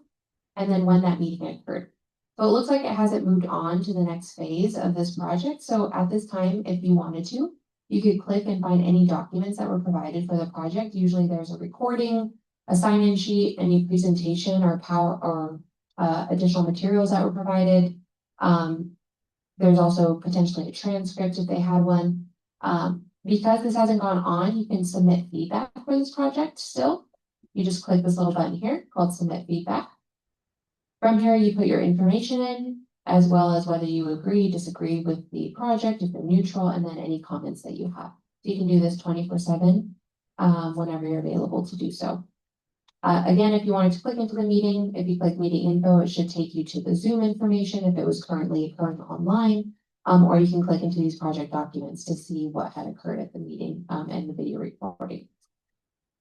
and then when that meeting occurred. So it looks like it hasn't moved on to the next phase of this project. So at this time, if you wanted to, you could click and find any documents that were provided for the project. Usually there's a recording, a sign-in sheet, any presentation or additional materials that were provided. There's also potentially a transcript if they had one. Because this hasn't gone on, you can submit feedback for this project still. You just click this little button here called Submit Feedback. From here, you put your information in, as well as whether you agree, disagree with the project, if you're neutral, and then any comments that you have. So you can do this 24/7 whenever you're available to do so. Again, if you wanted to click into the meeting, if you click meeting info, it should take you to the Zoom information if it was currently occurring online. Or you can click into these project documents to see what had occurred at the meeting and the video recording.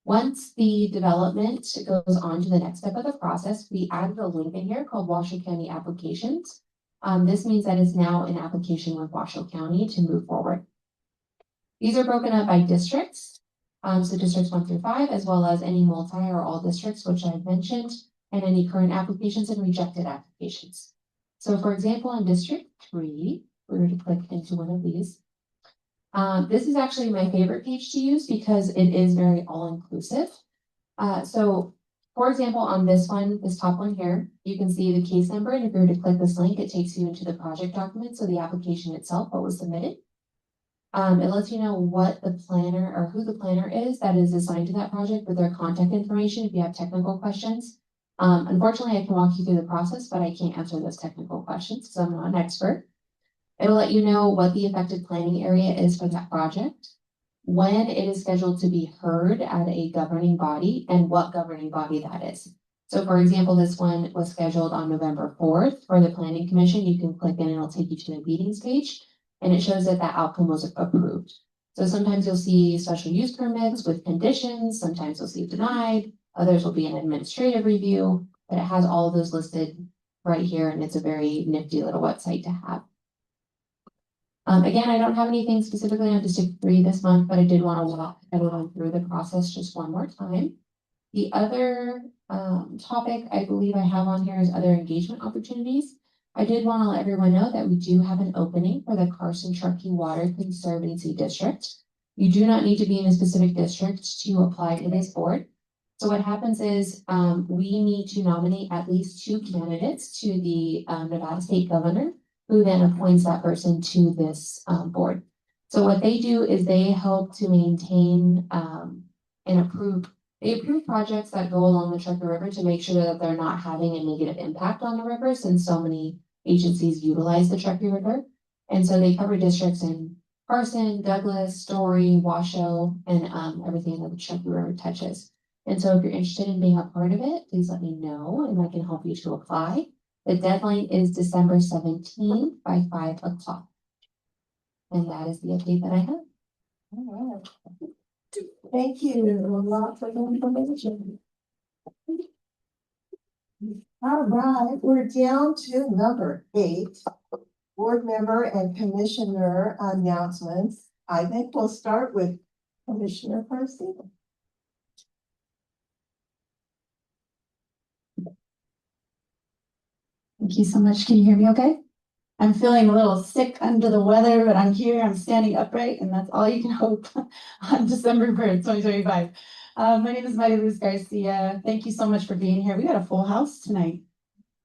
Once the development goes on to the next step of the process, we added a link in here called Washoe County Applications. This means that it's now an application with Washoe County to move forward. These are broken up by districts, so districts 1 through 5, as well as any multi or all districts, which I've mentioned, and any current applications and rejected applications. So for example, in District 3, we were to click into one of these. This is actually my favorite page to use because it is very all-inclusive. So for example, on this one, this top one here, you can see the case number, and if you were to click this link, it takes you into the project document, so the application itself, what was submitted. It lets you know what the planner or who the planner is that is assigned to that project with their contact information if you have technical questions. Unfortunately, I can walk you through the process, but I can't answer those technical questions because I'm not an expert. It'll let you know what the affected planning area is for that project, when it is scheduled to be heard at a governing body, and what governing body that is. So for example, this one was scheduled on November 4th for the Planning Commission. You can click in and it'll take you to the meetings page, and it shows that that outcome was approved. So sometimes you'll see special use permits with conditions, sometimes you'll see denied, others will be an administrative review, but it has all of those listed right here, and it's a very nifty little website to have. Again, I don't have anything specifically on District 3 this month, but I did want to walk everyone through the process just one more time. The other topic I believe I have on here is other engagement opportunities. I did want to let everyone know that we do have an opening for the Carson-Truckee Water Conservancy District. You do not need to be in a specific district to apply to this board. So what happens is we need to nominate at least 2 candidates to the Nevada State Governor, who then appoints that person to this board. So what they do is they help to maintain and approve projects that go along the Truckee River to make sure that they're not having a negative impact on the river, since so many agencies utilize the Truckee River. And so they cover districts in Carson, Douglas, Story, Washoe, and everything that the Truckee River touches. And so if you're interested in being a part of it, please let me know and I can help you to apply. The deadline is December 17th by 5 o'clock. And that is the update that I have. All right. Thank you a lot for the information. All right, we're down to number 8, board member and commissioner announcements. I think we'll start with Commissioner Percy. Thank you so much. Can you hear me okay? I'm feeling a little sick under the weather, but I'm here, I'm standing upright, and that's all you can hope on December 1st, 2025. My name is Maria Luz Garcia. Thank you so much for being here. We got a full house tonight.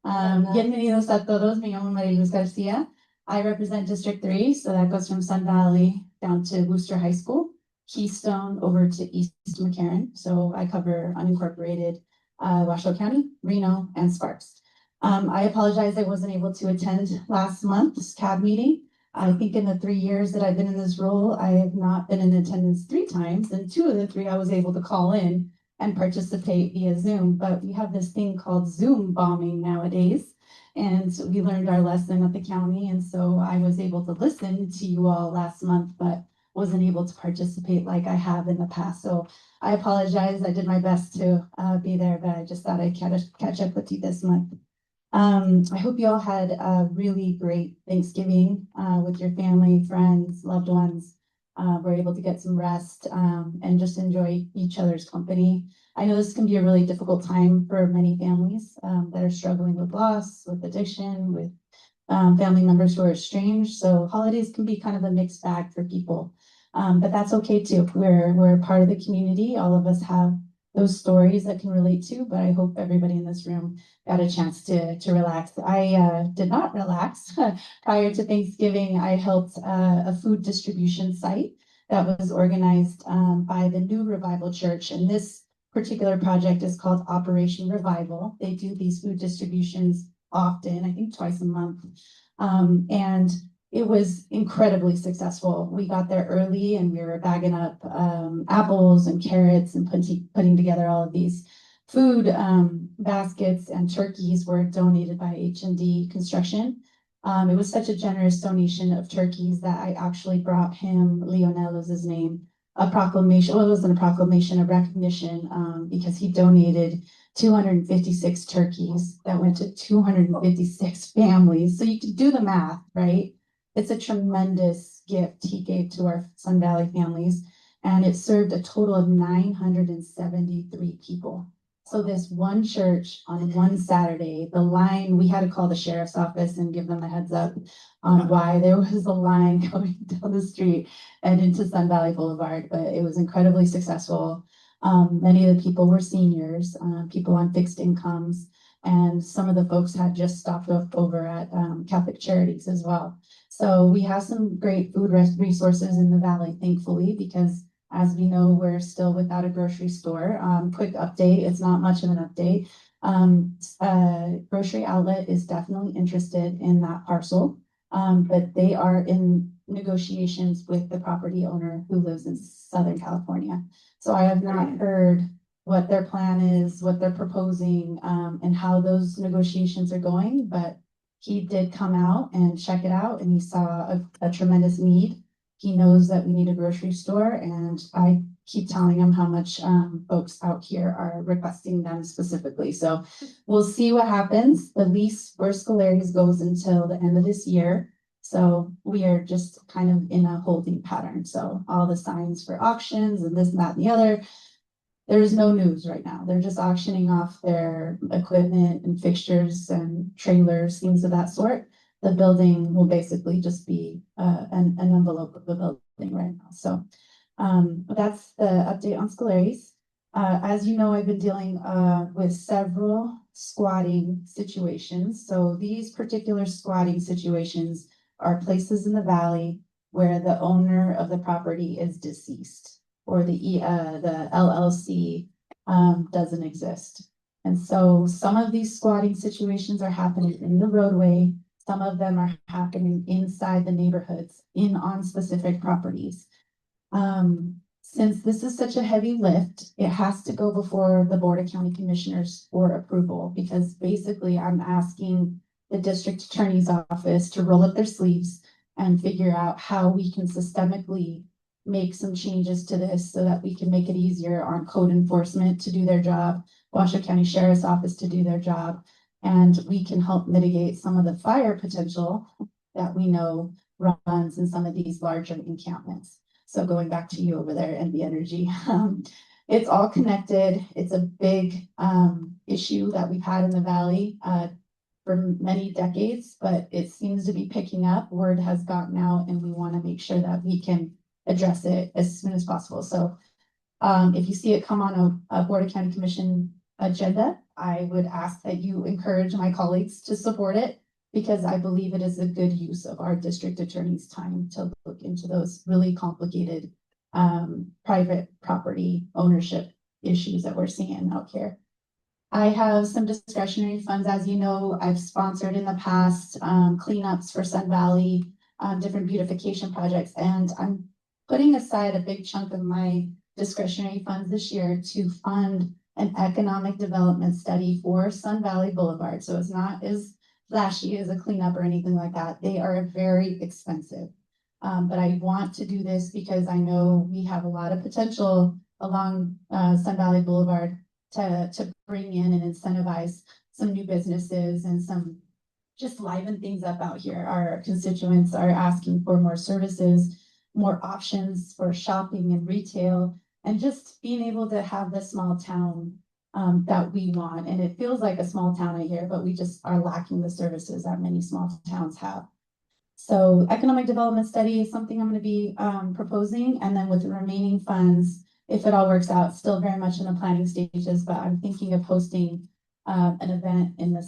Bienvenidos a todos. Me llamo Maria Luz Garcia. I represent District 3, so that goes from Sun Valley down to Wooster High School, Keystone over to East McCarran. So I cover unincorporated Washoe County, Reno, and Sparks. I apologize I wasn't able to attend last month's CAB meeting. I think in the 3 years that I've been in this role, I have not been in attendance 3 times, and 2 of the 3 I was able to call in and participate via Zoom. But we have this thing called Zoom bombing nowadays, and we learned our lesson at the county, and so I was able to listen to you all last month, but wasn't able to participate like I have in the past. So I apologize. I did my best to be there, but I just thought I'd catch up with you this month. I hope you all had a really great Thanksgiving with your family, friends, loved ones. Were able to get some rest and just enjoy each other's company. I know this can be a really difficult time for many families that are struggling with loss, with addiction, with family members who are estranged. So holidays can be kind of a mixed bag for people, but that's okay too. We're a part of the community. All of us have those stories that can relate to, but I hope everybody in this room got a chance to relax. I did not relax. Prior to Thanksgiving, I helped a food distribution site that was organized by the New Revival Church, and this particular project is called Operation Revival. They do these food distributions often, I think twice a month, and it was incredibly successful. We got there early and we were bagging up apples and carrots and putting together all of these food baskets, and turkeys were donated by H&D Construction. It was such a generous donation of turkeys that I actually brought him, Leonel was his name, a proclamation. Well, it wasn't a proclamation, a recognition, because he donated 256 turkeys that went to 256 families. So you can do the math, right? It's a tremendous gift he gave to our Sun Valley families, and it served a total of 973 people. So this one church on one Saturday, the line, we had to call the sheriff's office and give them a heads up on why there was a line going down the street and into Sun Valley Boulevard, but it was incredibly successful. Many of the people were seniors, people on fixed incomes, and some of the folks had just stopped over at Catholic Charities as well. So we have some great food resources in the valley, thankfully, because as we know, we're still without a grocery store. Quick update, it's not much of an update. Grocery outlet is definitely interested in that parcel. But they are in negotiations with the property owner who lives in Southern California. So I have not heard what their plan is, what they're proposing, and how those negotiations are going, but he did come out and check it out and he saw a tremendous need. He knows that we need a grocery store, and I keep telling him how much folks out here are requesting them specifically. So we'll see what happens. The lease for Scolari's goes until the end of this year. So we are just kind of in a holding pattern. So all the signs for auctions and this and that and the other, there's no news right now. They're just auctioning off their equipment and fixtures and trailers, things of that sort. The building will basically just be an envelope of the building right now. So that's the update on Scolari's. As you know, I've been dealing with several squatting situations. So these particular squatting situations are places in the valley where the owner of the property is deceased, or the LLC doesn't exist. And so some of these squatting situations are happening in the roadway. Some of them are happening inside the neighborhoods on specific properties. Since this is such a heavy lift, it has to go before the Board of County Commissioners for approval, because basically I'm asking the district attorney's office to roll up their sleeves and figure out how we can systemically make some changes to this so that we can make it easier on code enforcement to do their job, Washoe County Sheriff's Office to do their job, and we can help mitigate some of the fire potential that we know runs in some of these larger encampments. So going back to you over there and the energy, it's all connected. It's a big issue that we've had in the valley for many decades, but it seems to be picking up. Word has gotten out, and we want to make sure that we can address it as soon as possible. So if you see it come on a Board of County Commission agenda, I would ask that you encourage my colleagues to support it, because I believe it is a good use of our district attorney's time to look into those really complicated private property ownership issues that we're seeing out here. I have some discretionary funds. As you know, I've sponsored in the past cleanups for Sun Valley, different beautification projects, and I'm putting aside a big chunk of my discretionary funds this year to fund an economic development study for Sun Valley Boulevard. So it's not as flashy as a cleanup or anything like that. They are very expensive. But I want to do this because I know we have a lot of potential along Sun Valley Boulevard to bring in and incentivize some new businesses and some just liven things up out here. Our constituents are asking for more services, more options for shopping and retail, and just being able to have the small town that we want. And it feels like a small town out here, but we just are lacking the services that many small towns have. So economic development study is something I'm going to be proposing. And then with the remaining funds, if it all works out, still very much in the planning stages, but I'm thinking of hosting an event in the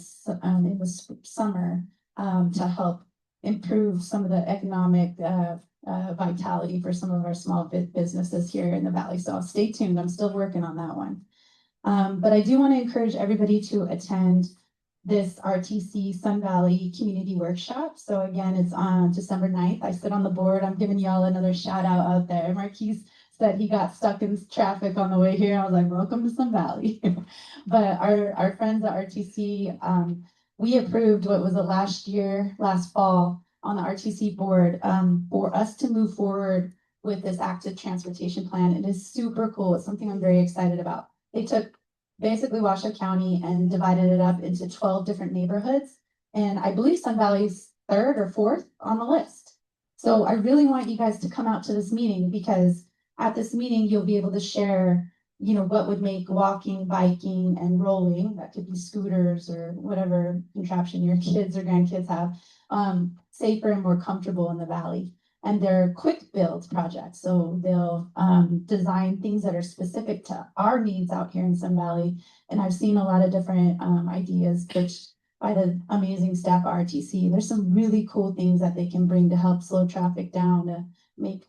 summer to help improve some of the economic vitality for some of our small businesses here in the valley. So stay tuned. I'm still working on that one. But I do want to encourage everybody to attend this RTC Sun Valley Community Workshop. So again, it's on December 9th. I sit on the board. I'm giving y'all another shout out there. Marquise said he got stuck in traffic on the way here. I was like, welcome to Sun Valley. But our friends at RTC, we approved what was it last fall on the RTC board for us to move forward with this active transportation plan. It is super cool. It's something I'm very excited about. They took basically Washoe County and divided it up into 12 different neighborhoods. And I believe Sun Valley's 3rd or 4th on the list. So I really want you guys to come out to this meeting, because at this meeting, you'll be able to share, what would make walking, biking, and rolling, that could be scooters or whatever contraption your kids or grandkids have, safer and more comfortable in the valley. And they're quick build projects. So they'll design things that are specific to our needs out here in Sun Valley. And I've seen a lot of different ideas pitched by the amazing staff at RTC. There's some really cool things that they can bring to help slow traffic down, to make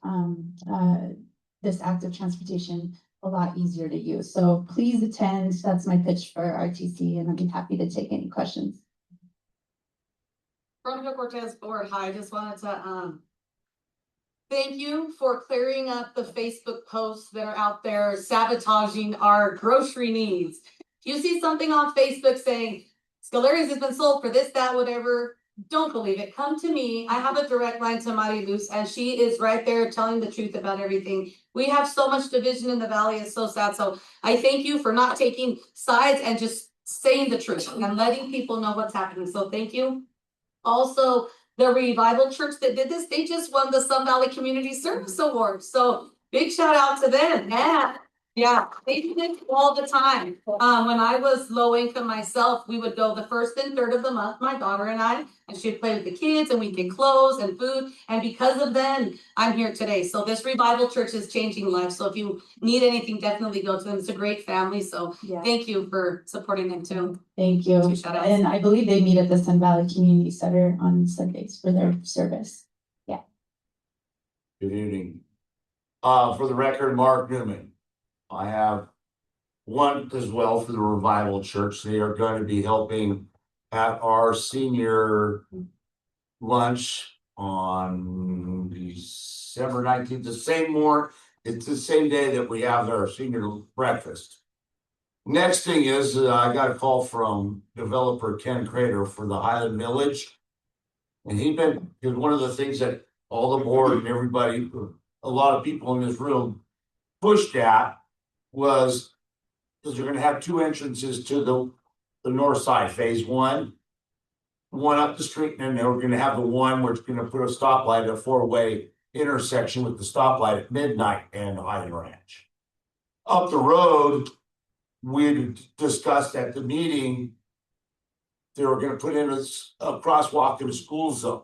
this active transportation a lot easier to use. So please attend. That's my pitch for RTC, and I'd be happy to take any questions. Veronica Cortez Board, hi, I just wanted to, thank you for clearing up the Facebook posts that are out there sabotaging our grocery needs. If you see something on Facebook saying, Scalari's has been sold for this, that, whatever, don't believe it. Come to me. I have a direct line to Mari Luz, and she is right there telling the truth about everything. We have so much division in the valley. It's so sad. So I thank you for not taking sides and just saying the truth and letting people know what's happening. So thank you. Also, the Revival Church that did this, they just won the Sun Valley Community Service Award. So big shout out to them. Yeah, they do it all the time. When I was low income myself, we would go the first and third of the month, my daughter and I, and she'd play with the kids and we'd get clothes and food. And because of them, I'm here today. So this Revival Church is changing lives. So if you need anything, definitely go to them. It's a great family. So thank you for supporting them too. Thank you. And I believe they meet at the Sun Valley Community Center on Sundays for their service. Yeah. Good evening. For the record, Mark Newman. I have one as well for the Revival Church. They are going to be helping at our senior lunch on December 19th, it's the same day that we have our senior breakfast. Next thing is, I got a call from developer Ken Crater for the Highland Village. And because one of the things that all the board and everybody, a lot of people in this room pushed at was, because they're going to have two entrances to the north side, phase one up the street, and then they were going to have the one where it's going to put a stoplight, a four-way intersection with the stoplight at midnight and Highland Ranch. Up the road, we discussed at the meeting, they were going to put in a crosswalk in a school zone.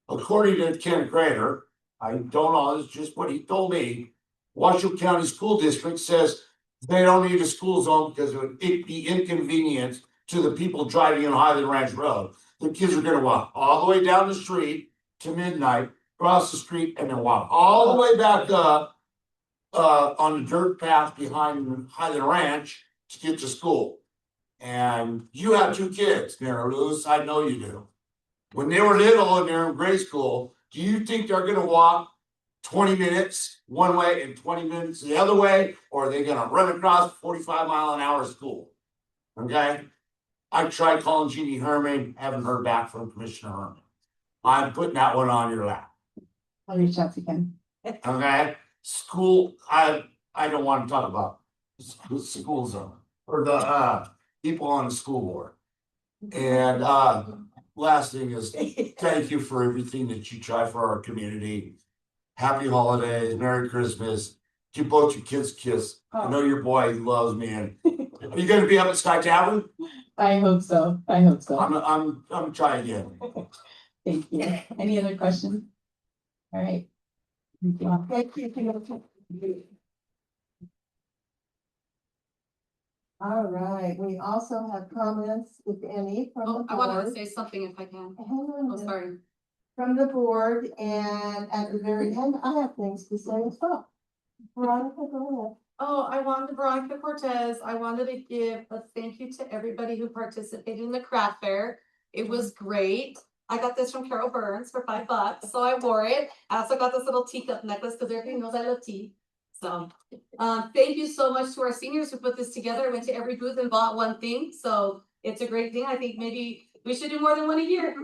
According to Ken Crater, I don't know, it's just what he told me, Washoe County School District says they don't need a school zone because it would be inconvenient to the people driving on Highland Ranch Road. The kids are gonna walk all the way down the street to midnight, cross the street, and then walk all the way back up on the dirt path behind Highland Ranch to get to school. And you have two kids, Mary Luz, I know you do. When they were little and they're in grade school, do you think they're gonna walk 20 minutes one way and 20 minutes the other way, or are they gonna run across 45-mile-an-hour school? Okay. I tried calling Jeannie Herman, haven't heard back from Commissioner Herman. I'm putting that one on your lap. I'll reach out to Ken. Okay. School, I don't want to talk about school zone or the people on the school board. And last thing is thank you for everything that you try for our community. Happy holidays, Merry Christmas. Give both your kids a kiss. I know your boy loves me. And are you going to be up at Sky Tavern? I hope so. I hope so. I'm gonna try again. Thank you. Any other questions? All right. Thank you. All right, we also have comments, if any, from the board. I wanted to say something if I can. Hang on. Oh, sorry. From the board, and at the very end, I have things to say as well. Veronica, go ahead. Oh, Veronica Cortez, I wanted to give a thank you to everybody who participated in the craft fair. It was great. I got this from Carol Burns for $5, so I wore it. I also got this little teacup necklace because everybody knows I love tea. So, thank you so much to our seniors who put this together. I went to every booth and bought one thing, so it's a great thing. I think maybe we should do more than one a year.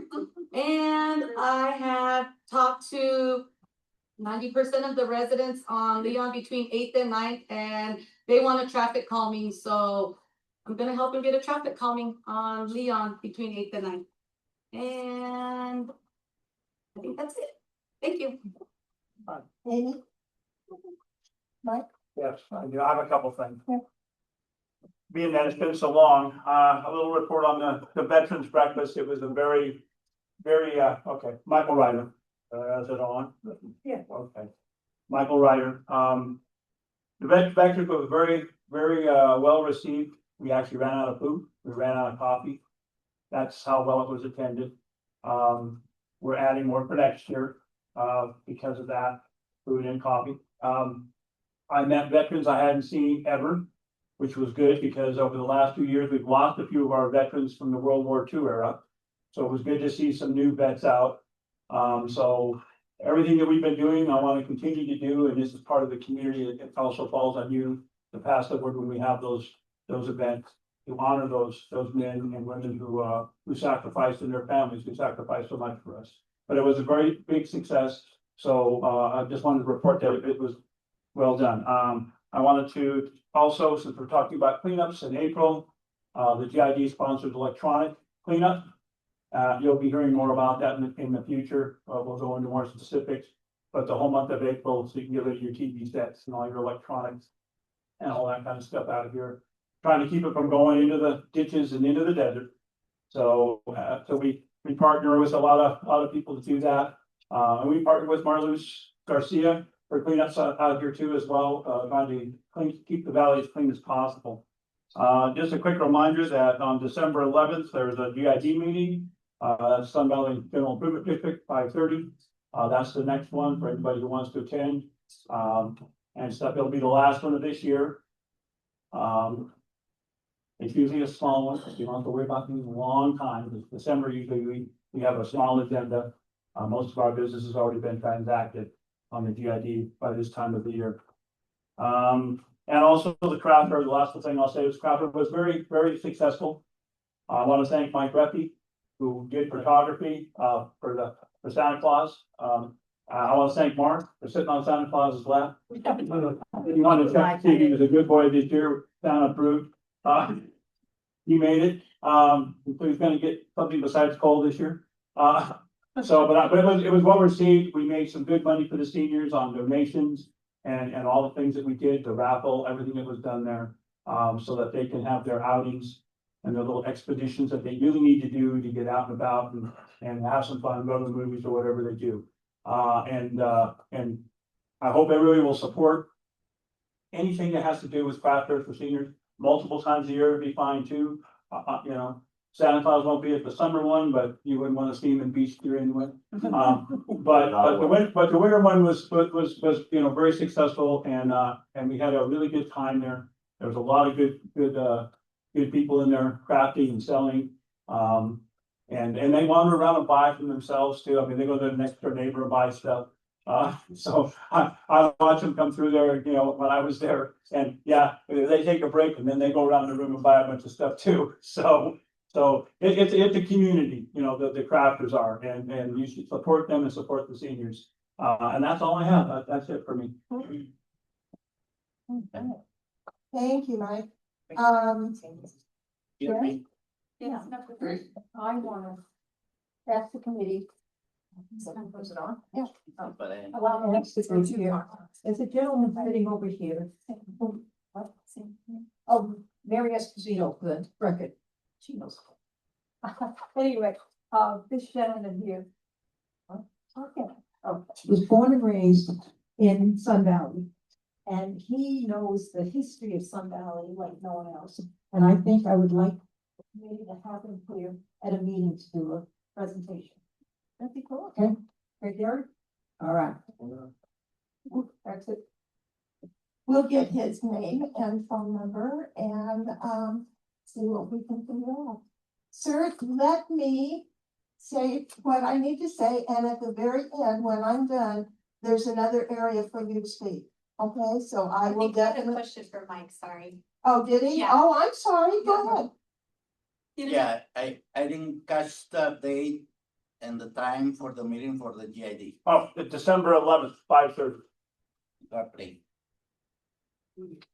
And I have talked to 90% of the residents on Leon between 8th and 9th, and they want a traffic calming. So I'm gonna help them get a traffic calming on Leon between 8th and 9th. And I think that's it. Thank you. Amy? Mike? Yes, I do. I have a couple things. Being that it's been so long, a little report on the Veterans Breakfast. It was a very, okay, Michael Ryder. Is it on? Yeah. Okay. Michael Ryder. The breakfast was very, well received. We actually ran out of food. We ran out of coffee. That's how well it was attended. We're adding more for next year, because of that, food and coffee. I met veterans I hadn't seen ever, which was good because over the last 2 years, we've lost a few of our veterans from the World War II era. So it was good to see some new vets out. So everything that we've been doing, I want to continue to do, and this is part of the community. It also falls on you to pass the word when we have those events, to honor those men and women who sacrificed, and their families who sacrificed so much for us. But it was a very big success. So I just wanted to report that it was well done. I wanted to also, since we're talking about cleanups in April, the GID sponsored electronic cleanup. You'll be hearing more about that in the future. We'll go into more specifics, but the whole month of April, so you can get rid of your TV sets and all your electronics and all that kind of stuff out of here. Trying to keep it from going into the ditches and into the desert. So, we partner with a lot of people to do that. And we partner with Marluz Garcia for cleanups out here too as well, trying to keep the valley as clean as possible. Just a quick reminder that on December 11th, there's a GID meeting. That's Sun Valley General Improvement District, 5:30. That's the next one for anybody who wants to attend. And stuff, it'll be the last one of this year. It's usually a small one, you don't have to worry about these a long time, because December usually we have a small agenda. Most of our business has already been transacted on the GID by this time of the year. And also the craft fair, the last thing I'll say is craft fair was very, very successful. I want to thank Mike Reppy, who did photography for Santa Claus. I want to thank Mark for sitting on Santa Claus's lap. You wanted to check to see he was a good boy this year, Santa approved. He made it. So he's gonna get something besides coal this year. But it was well received. We made some good money for the seniors on donations and all the things that we did, the raffle, everything that was done there. So that they can have their outings and their little expeditions that they really need to do to get out and about and have some fun, go to the movies or whatever they do. And I hope everybody will support anything that has to do with craft fairs for seniors. Multiple times a year would be fine too. You know, Santa Claus won't be at the summer one, but you wouldn't want to see him in Beach Gear anyway. But the winter one was very successful, and we had a really good time there. There was a lot of good people in there crafting and selling. And they wander around and buy from themselves too. I mean, they go to the next door neighbor and buy stuff. So I watched them come through there, when I was there, and yeah, they take a break and then they go around the room and buy a bunch of stuff too. So it's a community, the crafters are, and you should support them and support the seniors. And that's all I have. That's it for me. Okay. Thank you, Mike. Sherry? Yeah, I wanna ask the committee. Was it on? Yeah. Well, next to here. There's a gentleman sitting over here. Oh, Mary Esposito, the record. She knows. Anyway, this gentleman here. Okay. Was born and raised in Sun Valley. And he knows the history of Sun Valley like no one else. And I think I would like maybe to have him here at a meeting to do a presentation. That'd be cool. Okay, right there. All right. That's it. We'll get his name and phone number and see what we can figure out. Sir, let me say what I need to say, and at the very end, when I'm done, there's another area for you to speak. Okay, so I will definitely. a question for Mike, sorry. Oh, did he? Yeah. Oh, I'm sorry. Go ahead. Yeah, I didn't catch the date and the time for the meeting for the GID. Oh, it's December 11th, 5:30. Properly.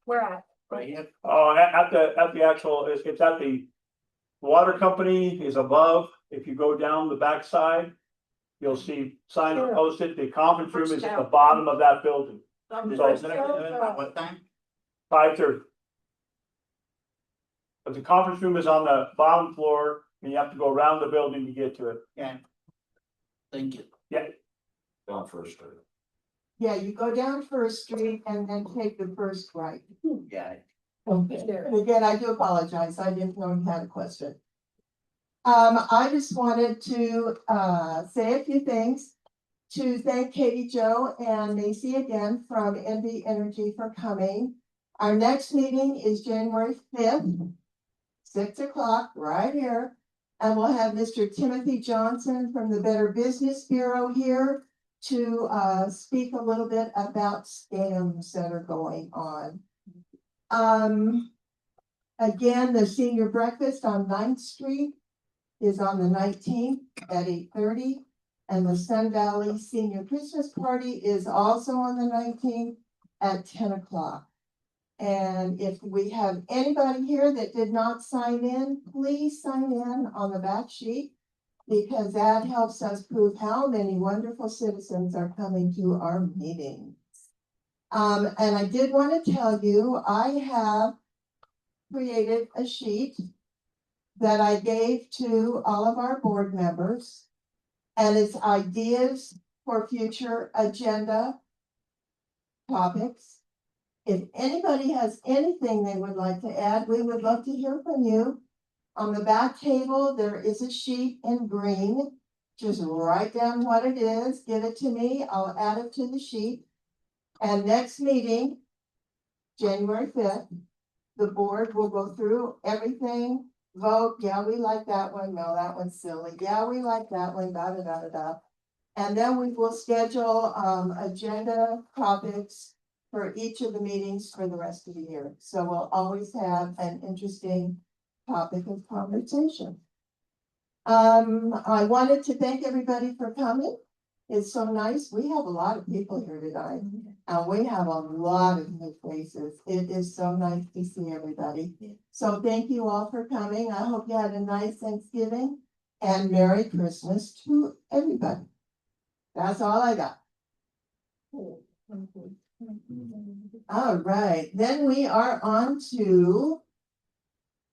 Where at? Right here. Oh, at the actual, it's at the water company is above. If you go down the backside, you'll see sign posted. The conference room is at the bottom of that building. What time? 5:30. But the conference room is on the bottom floor, and you have to go around the building to get to it. Yeah. Thank you. Yeah. Down First Street. Yeah, you go down First Street and then take the first right. Yeah. Okay. And again, I do apologize. I didn't know you had a question. I just wanted to, say a few things. To thank Katie Jo and Macy again from NV Energy for coming. Our next meeting is January 5th, 6 o'clock, right here. And we'll have Mr. Timothy Johnson from the Better Business Bureau here to speak a little bit about scams that are going on. Again, the senior breakfast on 9th Street is on the 19th at 8:30. And the Sun Valley Senior Christmas Party is also on the 19th at 10 o'clock. And if we have anybody here that did not sign in, please sign in on the back sheet, because that helps us prove how many wonderful citizens are coming to our meetings. And I did want to tell you, I have created a sheet that I gave to all of our board members. And it's ideas for future agenda topics. If anybody has anything they would like to add, we would love to hear from you. On the back table, there is a sheet in green. Just write down what it is, give it to me, I'll add it to the sheet. And next meeting, January 5th, the board will go through everything. Vote, yeah, we like that one, no, that one's silly, yeah, we like that one, da da da da da. And then we will schedule agenda topics for each of the meetings for the rest of the year. So we'll always have an interesting topic of conversation. I wanted to thank everybody for coming. It's so nice. We have a lot of people here tonight, and we have a lot of new faces. It is so nice to see everybody. So thank you all for coming. I hope you had a nice Thanksgiving and Merry Christmas to everybody. That's all I got. All right, then we are on to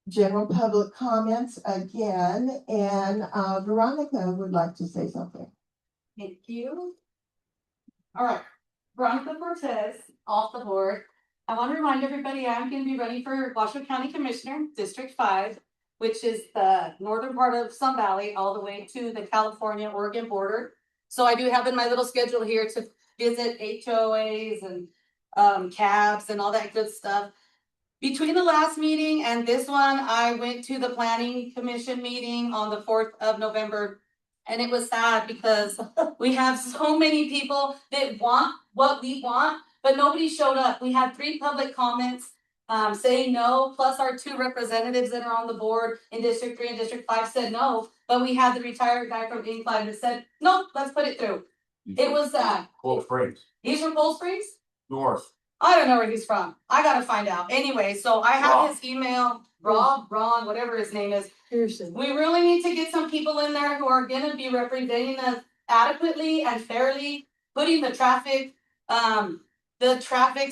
general public comments again, and Veronica would like to say something. Thank you. All right, Veronica Cortez, off the board. I want to remind everybody I'm going to be running for Washoe County Commissioner, District 5, which is the northern part of Sun Valley, all the way to the California-Oregon border. So I do have in my little schedule here to visit HOAs and cabs and all that good stuff. Between the last meeting and this one, I went to the Planning Commission meeting on the 4th of November. And it was sad because we have so many people that want what we want, but nobody showed up. We had 3 public comments saying no, plus our 2 representatives that are on the board in District 3 and District 5 said no, but we had the retired guy from 85 that said, nope, let's put it through. It was sad. Cold Springs. He's from Cold Springs? North. I don't know where he's from. I gotta find out. Anyway, so I have his email, Ron, whatever his name is. Pearson. We really need to get some people in there who are gonna be representing us adequately and fairly, putting the traffic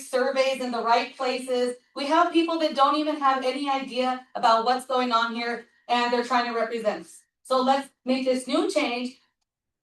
surveys in the right places. We have people that don't even have any idea about what's going on here, and they're trying to represent us. So let's make this new change.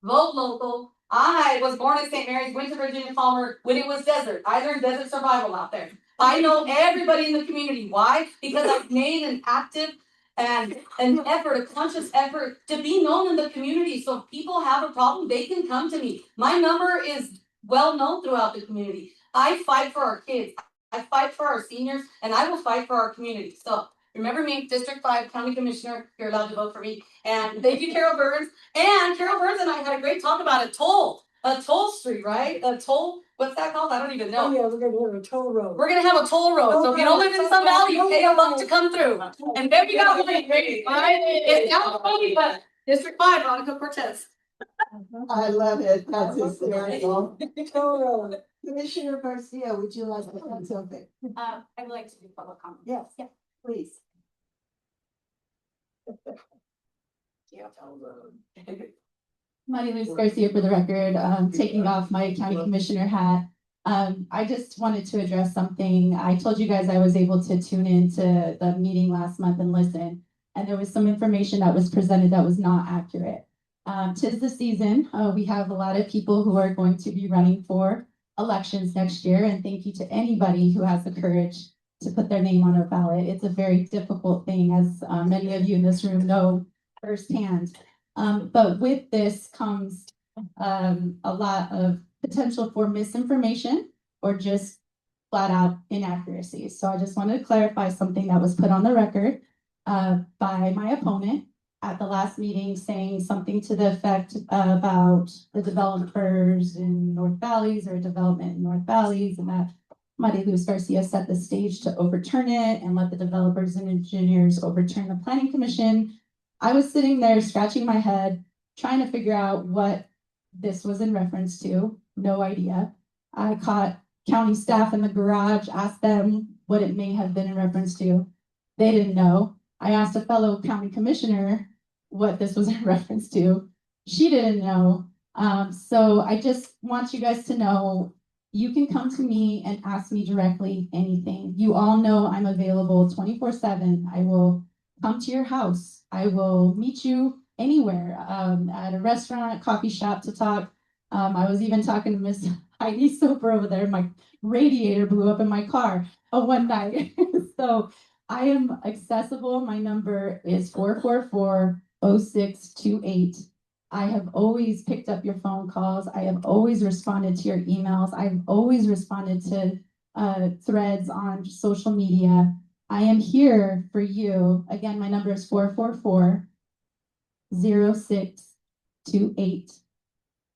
Vote local. I was born in St. Mary's, went to Virginia Palmer when it was desert. I learned desert survival out there. I know everybody in the community. Why? Because I've made an active and an effort, a conscious effort to be known in the community. So if people have a problem, they can come to me. My number is well known throughout the community. I fight for our kids. I fight for our seniors, and I will fight for our community. So remember me, District 5 County Commissioner. You're allowed to vote for me. And thank you, Carol Burns. And Carol Burns and I had a great talk about a toll street, right? A toll, what's that called? I don't even know. Oh, yeah, we're gonna have a toll road. We're gonna have a toll road. So if you don't live in Sun Valley, you pay $1 to come through. And there we go. All right? It's California, but District 5, Veronica Cortez. I love it. That's hysterical. Commissioner Garcia, would you like to add something? I would like to do public comment. Yes, please. My name is Garcia for the record, taking off my county commissioner hat. I just wanted to address something. I told you guys I was able to tune into the meeting last month and listen, and there was some information that was presented that was not accurate. 'Tis the season. We have a lot of people who are going to be running for elections next year, and thank you to anybody who has the courage to put their name on a ballot. It's a very difficult thing, as many of you in this room know. firsthand. But with this comes a lot of potential for misinformation or just flat out inaccuracies. So I just wanted to clarify something that was put on the record by my opponent at the last meeting, saying something to the effect about the developers in North Valleys or development in North Valleys, and that Maria Luz Garcia set the stage to overturn it and let the developers and engineers overturn the planning commission. I was sitting there scratching my head, trying to figure out what this was in reference to. No idea. I caught county staff in the garage, asked them what it may have been in reference to. They didn't know. I asked a fellow county commissioner what this was in reference to. She didn't know. So I just want you guys to know, you can come to me and ask me directly anything. You all know I'm available 24/7. I will come to your house. I will meet you anywhere, at a restaurant, coffee shop to talk. I was even talking to Miss Heidi Soper over there. My radiator blew up in my car one night. So I am accessible. My number is 444-0628. I have always picked up your phone calls. I have always responded to your emails. I've always responded to threads on social media. I am here for you. Again, my number is 444-0628.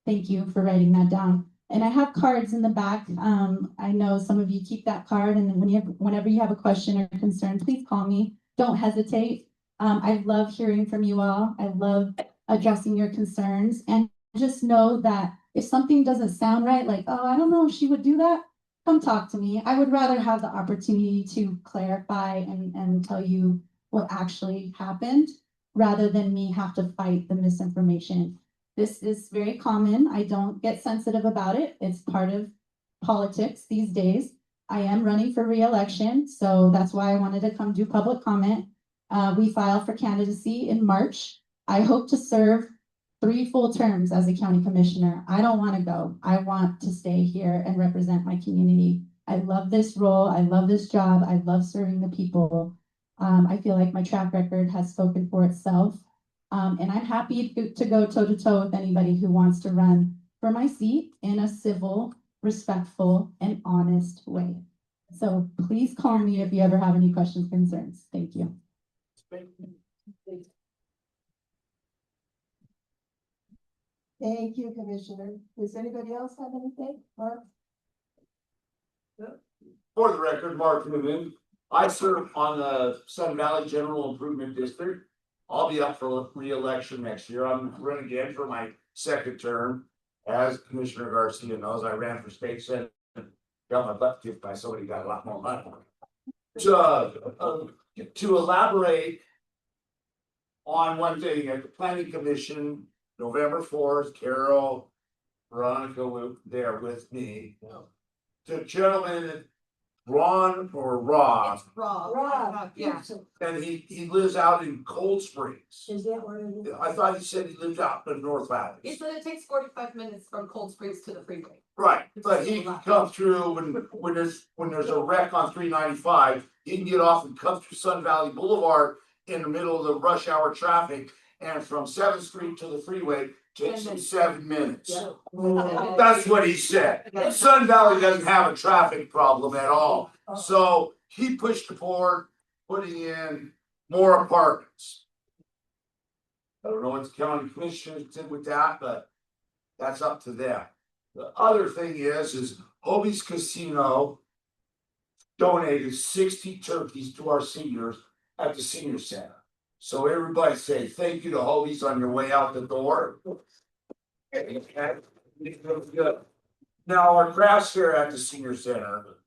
Thank you for writing that down. And I have cards in the back. I know some of you keep that card, and whenever you have a question or concern, please call me. Don't hesitate. I love hearing from you all. I love addressing your concerns, and just know that if something doesn't sound right, like, oh, I don't know if she would do that, come talk to me. I would rather have the opportunity to clarify and tell you what actually happened, rather than me have to fight the misinformation. This is very common. I don't get sensitive about it. It's part of politics these days. I am running for re-election, so that's why I wanted to come do public comment. We filed for candidacy in March. I hope to serve 3 full terms as a county commissioner. I don't want to go. I want to stay here and represent my community. I love this role. I love this job. I love serving the people. I feel like my track record has spoken for itself. And I'm happy to go toe-to-toe with anybody who wants to run for my seat in a civil, respectful, and honest way. So please call me if you ever have any questions, concerns. Thank you. Thank you, Commissioner. Does anybody else have anything? Mark? For the record, Mark Newman, I serve on the Sun Valley General Improvement District. I'll be up for re-election next year. I'm running again for my 2nd term. As Commissioner Garcia knows, I ran for state senate, got my butt kicked by somebody who got a lot more money. To elaborate on one thing, at the Planning Commission, November 4th, Carol, Veronica were there with me. The gentleman, Ron or Rob, Rob, yeah. and he lives out in Cold Springs. Is that where it is? I thought he said he lived out in North Valley. He said it takes 45 minutes from Cold Springs to the freeway. Right, but he can come through when there's a wreck on 395, he can get off and come through Sun Valley Boulevard in the middle of the rush hour traffic, and from 7th Street to the freeway takes him 7 minutes. That's what he said. Sun Valley doesn't have a traffic problem at all. So he pushed the board, putting in more apartments. I don't know what the county commissioners did with that, but that's up to them. The other thing is Hobie's Casino donated 60 turkeys to our seniors at the senior center. So everybody say thank you to Hobie's on your way out the door. Now, our crafts fair at the senior center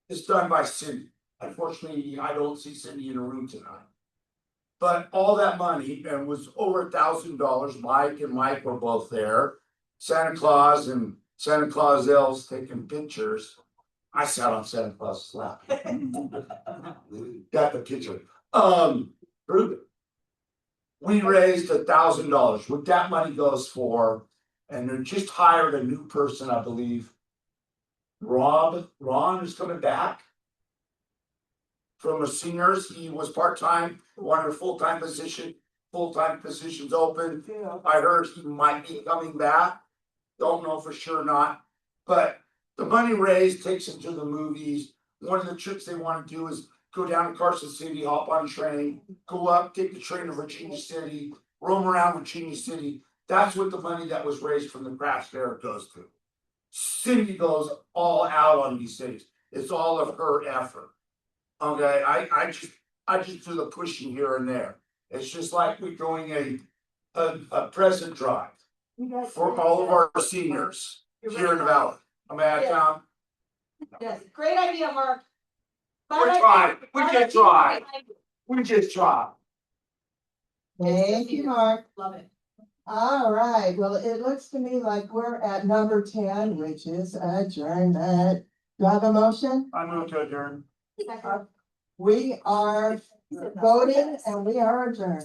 is done by Cindy. Unfortunately, I don't see Cindy in the room tonight. But all that money, and was over $1,000, Mike and Mike were both there. Santa Claus and Santa Claus elves taking pictures. I sat on Santa Claus's lap. Got the picture. Prove it. We raised $1,000. What that money goes for, and they just hired a new person, I believe. Ron is coming back from the seniors. He was part-time, wanted a full-time position. full-time positions open. I heard he might be coming back. Don't know for sure or not, but the money raised takes them to the movies. One of the trips they wanna do is go down to Carson City, hop on a train, go up, take the train to Virginia City, roam around Virginia City. That's what the money that was raised from the craft fair goes to. Cindy goes all out on these things. It's all of her effort. Okay, I just do the pushing here and there. It's just like we're doing a present drive for all of our seniors here in the valley. Am I out of town? Yes, great idea, Mark. We're trying, we just try, we just try. Thank you, Mark. Love it. All right, well, it looks to me like we're at number 10, which is adjournment. Do I have a motion? I'm going to adjourn. We are voting and we are adjourned.